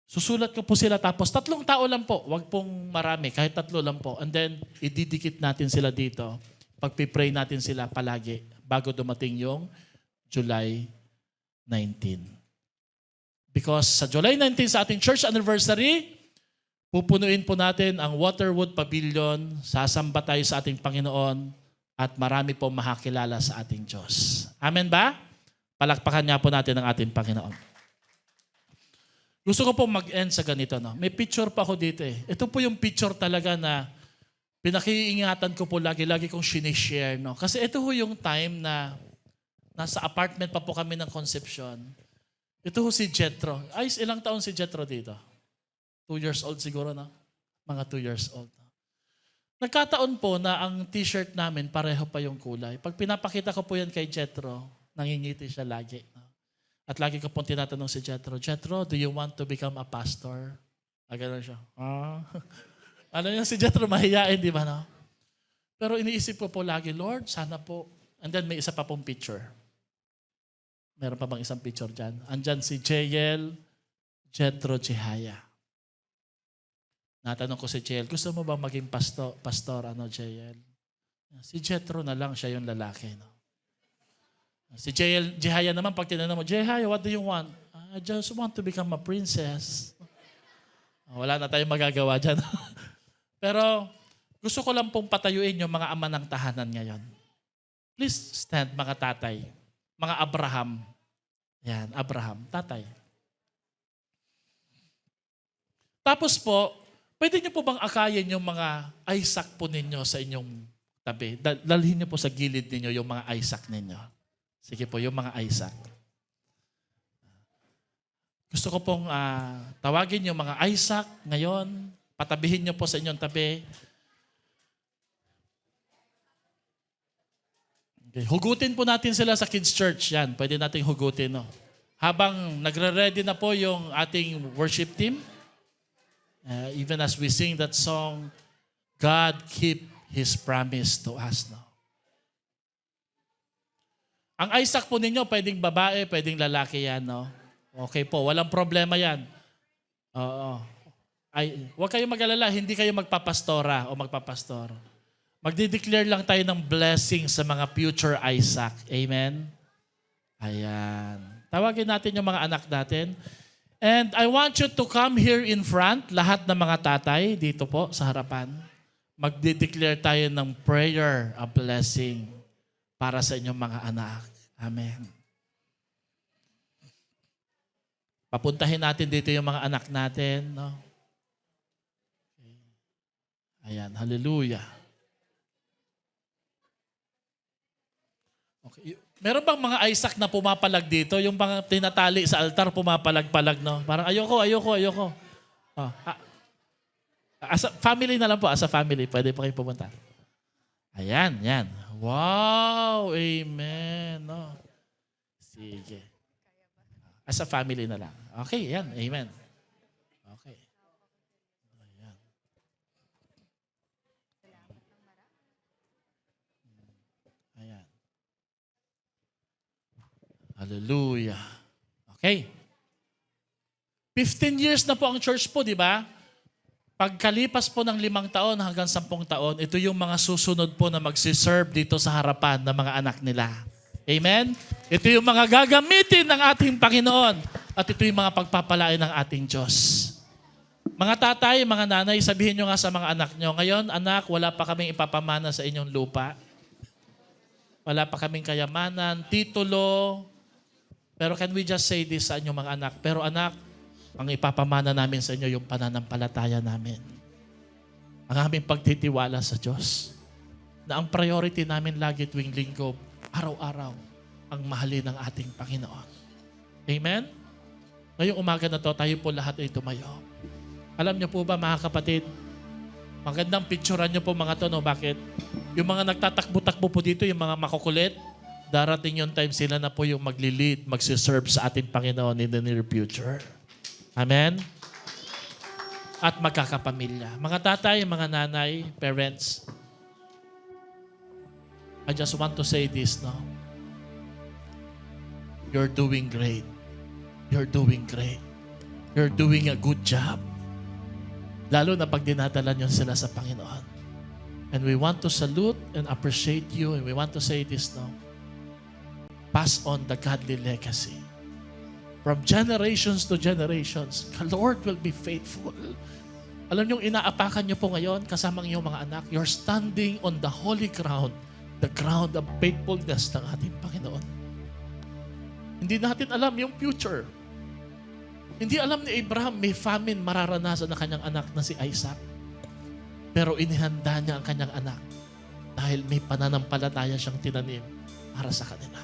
Susulat ko po sila. Tapos 3 tao lang po. Huwag pong marami, kahit 3 lang po. And then, ididikit natin sila dito. Pagpipray natin sila palagi bago dumating yung July 19. Because sa July 19 sa ating church anniversary, pupunuin po natin ang Waterwood Pavilion, sasamba tayo sa ating Panginoon, at marami po makakilala sa ating Diyos. Amen ba? Palakpakan niya po natin ang ating Panginoon. Gusto ko po mag-end sa ganito. No? May picture pa ako dito eh. Ito po yung picture talaga na pinakiingatan ko po lagi kong sinishare. No? Kasi ito po yung time na nasa apartment pa po kami ng Concepcion. Ito ho si Jethro. Ay, ilang taon si Jethro dito? 2 years old siguro, no? Mga 2 years old. No? Nagkataon po na ang t-shirt namin pareho pa yung kulay. Pag pinapakita ko po yan kay Jethro, nangingiti siya lagi. No? At lagi ko pong tinatanong si Jethro, Jethro, do you want to become a pastor? Ganun siya. Ano yung si Jethro, mahiyain, di ba? No? Pero iniisip ko po lagi, Lord, sana po. And then may isa pa pong picture. Meron pa bang isang picture dyan? Andyan si JL Jethro Chihaya. Natanong ko si JL, gusto mo ba maging pastor, JL? Si Jethro na lang, siya yung lalaki. No? Si JL Chihaya naman, pag tinanong mo, Chihaya, what do you want? I just want to become a princess. Wala na tayong magagawa dyan. Pero gusto ko lang pong patayuin yung mga ama ng tahanan ngayon. Please stand, mga tatay. Mga Abraham. Yan, Abraham, tatay. Tapos po, pwede niyo po bang akayin yung mga Isaac po ninyo sa inyong tabi? Dalhin niyo po sa gilid ninyo yung mga Isaac ninyo. Sige po, yung mga Isaac. Gusto ko pong tawagin yung mga Isaac ngayon. Patabihin niyo po sa inyong tabi. Okay. Hugutin po natin sila sa kids church. Yan, pwede natin hugutin. No? Habang nagre-ready na po yung ating worship team, even as we sing that song, God keep His promise to us. No? Ang Isaac po ninyo, pwedeng babae, pwedeng lalaki yan. No? Okay po, walang problema yan. Oo. Huwag kayong mag-alala, hindi kayo magpapastora o magpapastor. Magdi-declare lang tayo ng blessing sa mga future Isaac. Amen? Ayan. Tawagin natin yung mga anak natin. And I want you to come here in front, lahat ng mga tatay, dito po sa harapan. Magdi-declare tayo ng prayer, a blessing para sa inyong mga anak. Amen. Papuntahin natin dito yung mga anak natin. No? Ayan, hallelujah. Okay. Meron bang mga Isaac na pumapalag dito? Yung mga tinatali sa altar, pumapalag-palag, no? Parang ayoko. As a family na lang po, as a family. Pwede po kayo pumunta. Ayan, yan. Wow, amen. No? Sige. As a family na lang. Okay, yan, amen. Okay. Ayan. Hallelujah. Okay. 15 years na po ang church po, di ba? Pagkalipas po ng 5 taon hanggang 10 taon, ito yung mga susunod po na magsiserve dito sa harapan ng mga anak nila. Amen? Ito yung mga gagamitin ng ating Panginoon at ito yung mga pagpapalain ng ating Diyos. Mga tatay, mga nanay, sabihin nyo nga sa mga anak nyo, ngayon, anak, wala pa kaming ipapamana sa inyong lupa. Wala pa kaming kayamanan, titulo. Pero can we just say this sa inyong mga anak? Pero anak, ang ipapamana namin sa inyo yung pananampalataya namin. Ang aming pagtitiwala sa Diyos. Na ang priority namin lagi tuwing linggo, araw-araw, ang mahalin ng ating Panginoon. Amen? Ngayong umaga na to, tayo po lahat ay tumayo. Alam niyo po ba mga kapatid, magandang picturean niyo po mga to, no? Bakit? Yung mga nagtatakbo-takbo po dito, yung mga makukulit, darating yung time sila na po yung magli-lead, magsiserve sa ating Panginoon in the near future. Amen? At magkakapamilya. Mga tatay, mga nanay, parents, I just want to say this, no? You're doing great. You're doing great. You're doing a good job. Lalo na pag dinadala niyo sila sa Panginoon. And we want to salute and appreciate you, and we want to say this, no? Pass on the godly legacy. From generations to generations, the Lord will be faithful. Alam niyo, inaapakan niyo po ngayon kasama ng iyong mga anak, you're standing on the holy ground, the ground of faithfulness ng ating Panginoon. Hindi natin alam yung future. Hindi alam ni Abraham, may famine mararanasan ng kanyang anak na si Isaac. Pero inihanda niya ang kanyang anak dahil may pananampalataya siyang tinanim para sa kanila.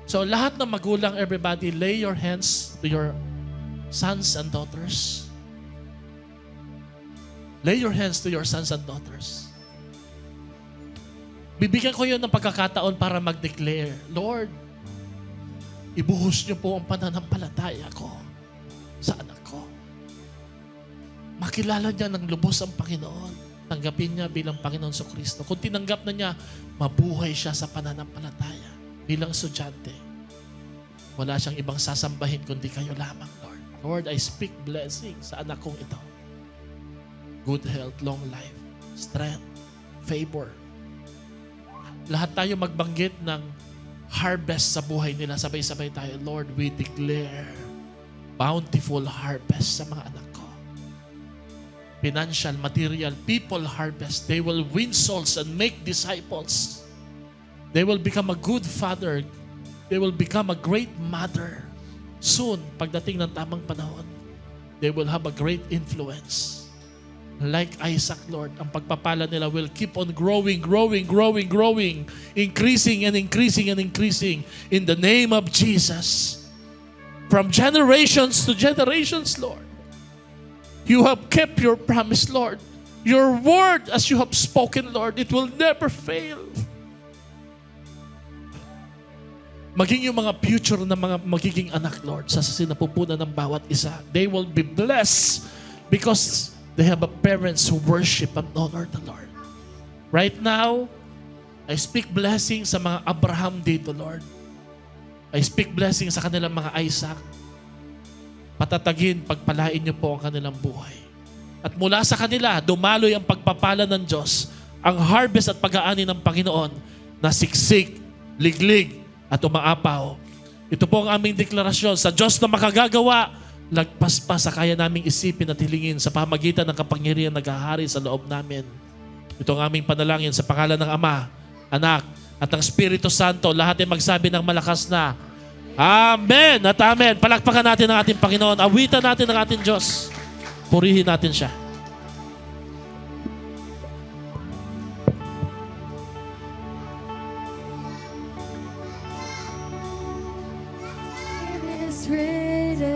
So lahat ng magulang, everybody, lay your hands to your sons and daughters. Lay your hands to your sons and daughters. Bibigyan ko yun ng pagkakataon para mag-declare, Lord, ibuhos niyo po ang pananampalataya ko sa anak ko. Makilala niya ng lubos ang Panginoon. Tanggapin niya bilang Panginoon sa Kristo. Kung tinanggap na niya, mabuhay siya sa pananampalataya. Bilang estudyante, wala siyang ibang sasambahin kundi kayo lamang, Lord. Lord, I speak blessing sa anak kong ito. Good health, long life, strength, favor. Lahat tayo magbanggit ng harvest sa buhay nila. Sabay-sabay tayo, Lord, we declare bountiful harvest sa mga anak ko. Financial, material, people harvest. They will win souls and make disciples. They will become a good father. They will become a great mother. Soon, pagdating ng tamang panahon, they will have a great influence. Like Isaac, Lord, ang pagpapala nila will keep on growing, increasing and increasing and increasing in the name of Jesus. From generations to generations, Lord. You have kept your promise, Lord. Your word, as you have spoken, Lord, it will never fail. Maging yung mga future na mga magiging anak, Lord, sa sinapupunan ng bawat isa, they will be blessed because they have a parents who worship and honor the Lord. Right now, I speak blessing sa mga Abraham dito, Lord. I speak blessing sa kanilang mga Isaac. Patatagin, pagpalain niyo po ang kanilang buhay. At mula sa kanila, dumaloy ang pagpapala ng Diyos, ang harvest at pag-aani ng Panginoon na siksik, liglig, at umaapaw. Ito po ang aming deklarasyon sa Diyos na makagagawa, lagpas pa sa kaya naming isipin at hilingin sa pamagitan ng kapangyarihan na naghahari sa loob namin. Ito ang aming panalangin sa pangalan ng Ama, Anak, at ng Espiritu Santo. Lahat ay magsabi ng malakas na, Amen at Amen. Palakpakan natin ang ating Panginoon. Awitan natin ang ating Diyos. Purihin natin siya. Written,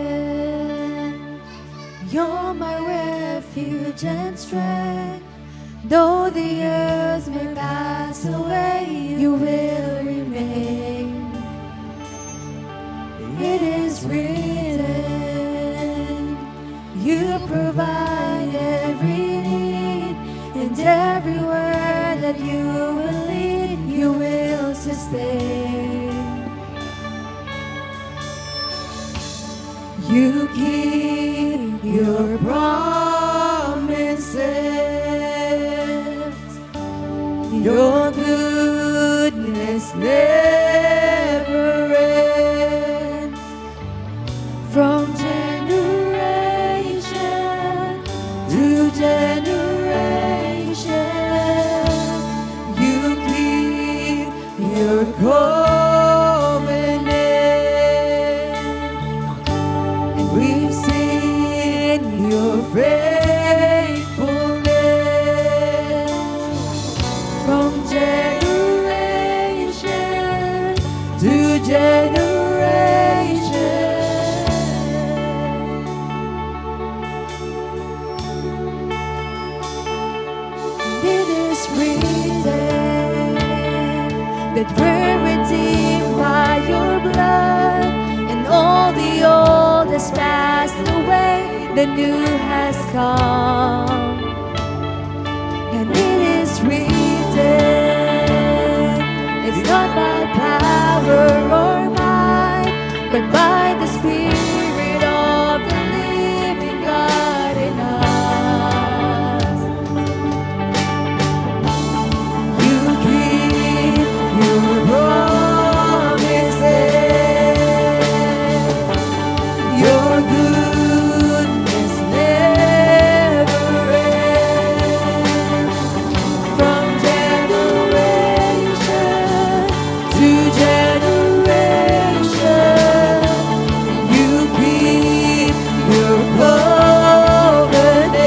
you're my refuge and strength. Though the earth may pass away, you will remain. It is written, you provide every need, and everywhere that you will lead, you will sustain. keep your promises. Your goodness never ends. From generation to generation, you keep your covenant. And we've seen your faithfulness from generation to generation. It is written that we're redeemed by your blood, and all the old has passed away, the new has come. And it is written, it's not by power or might, but by the Spirit of the living God in us. You keep your promises. Your goodness never ends. From generation to generation, you keep your covenant.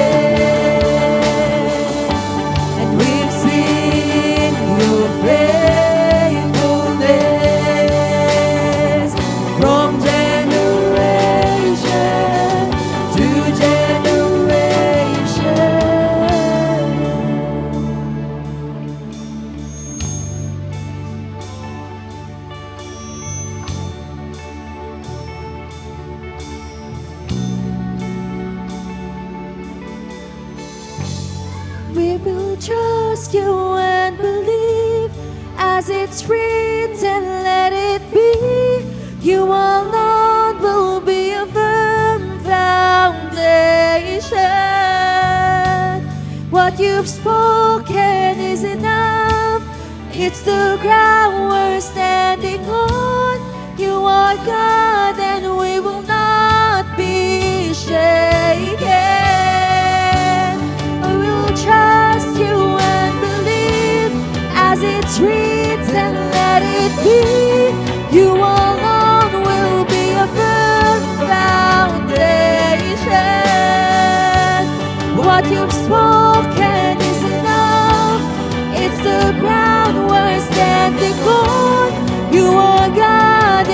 And we've seen your faithfulness from generation to generation. We will trust you and believe, as it's written, let it be. You alone will be a firm foundation. What you've spoken is enough. It's the ground we're standing on. You are God, and we will not be shaken. We will trust you and believe, as it's written, let it be. You alone will be a firm foundation. What you've spoken is enough. It's the ground we're standing on. You are God,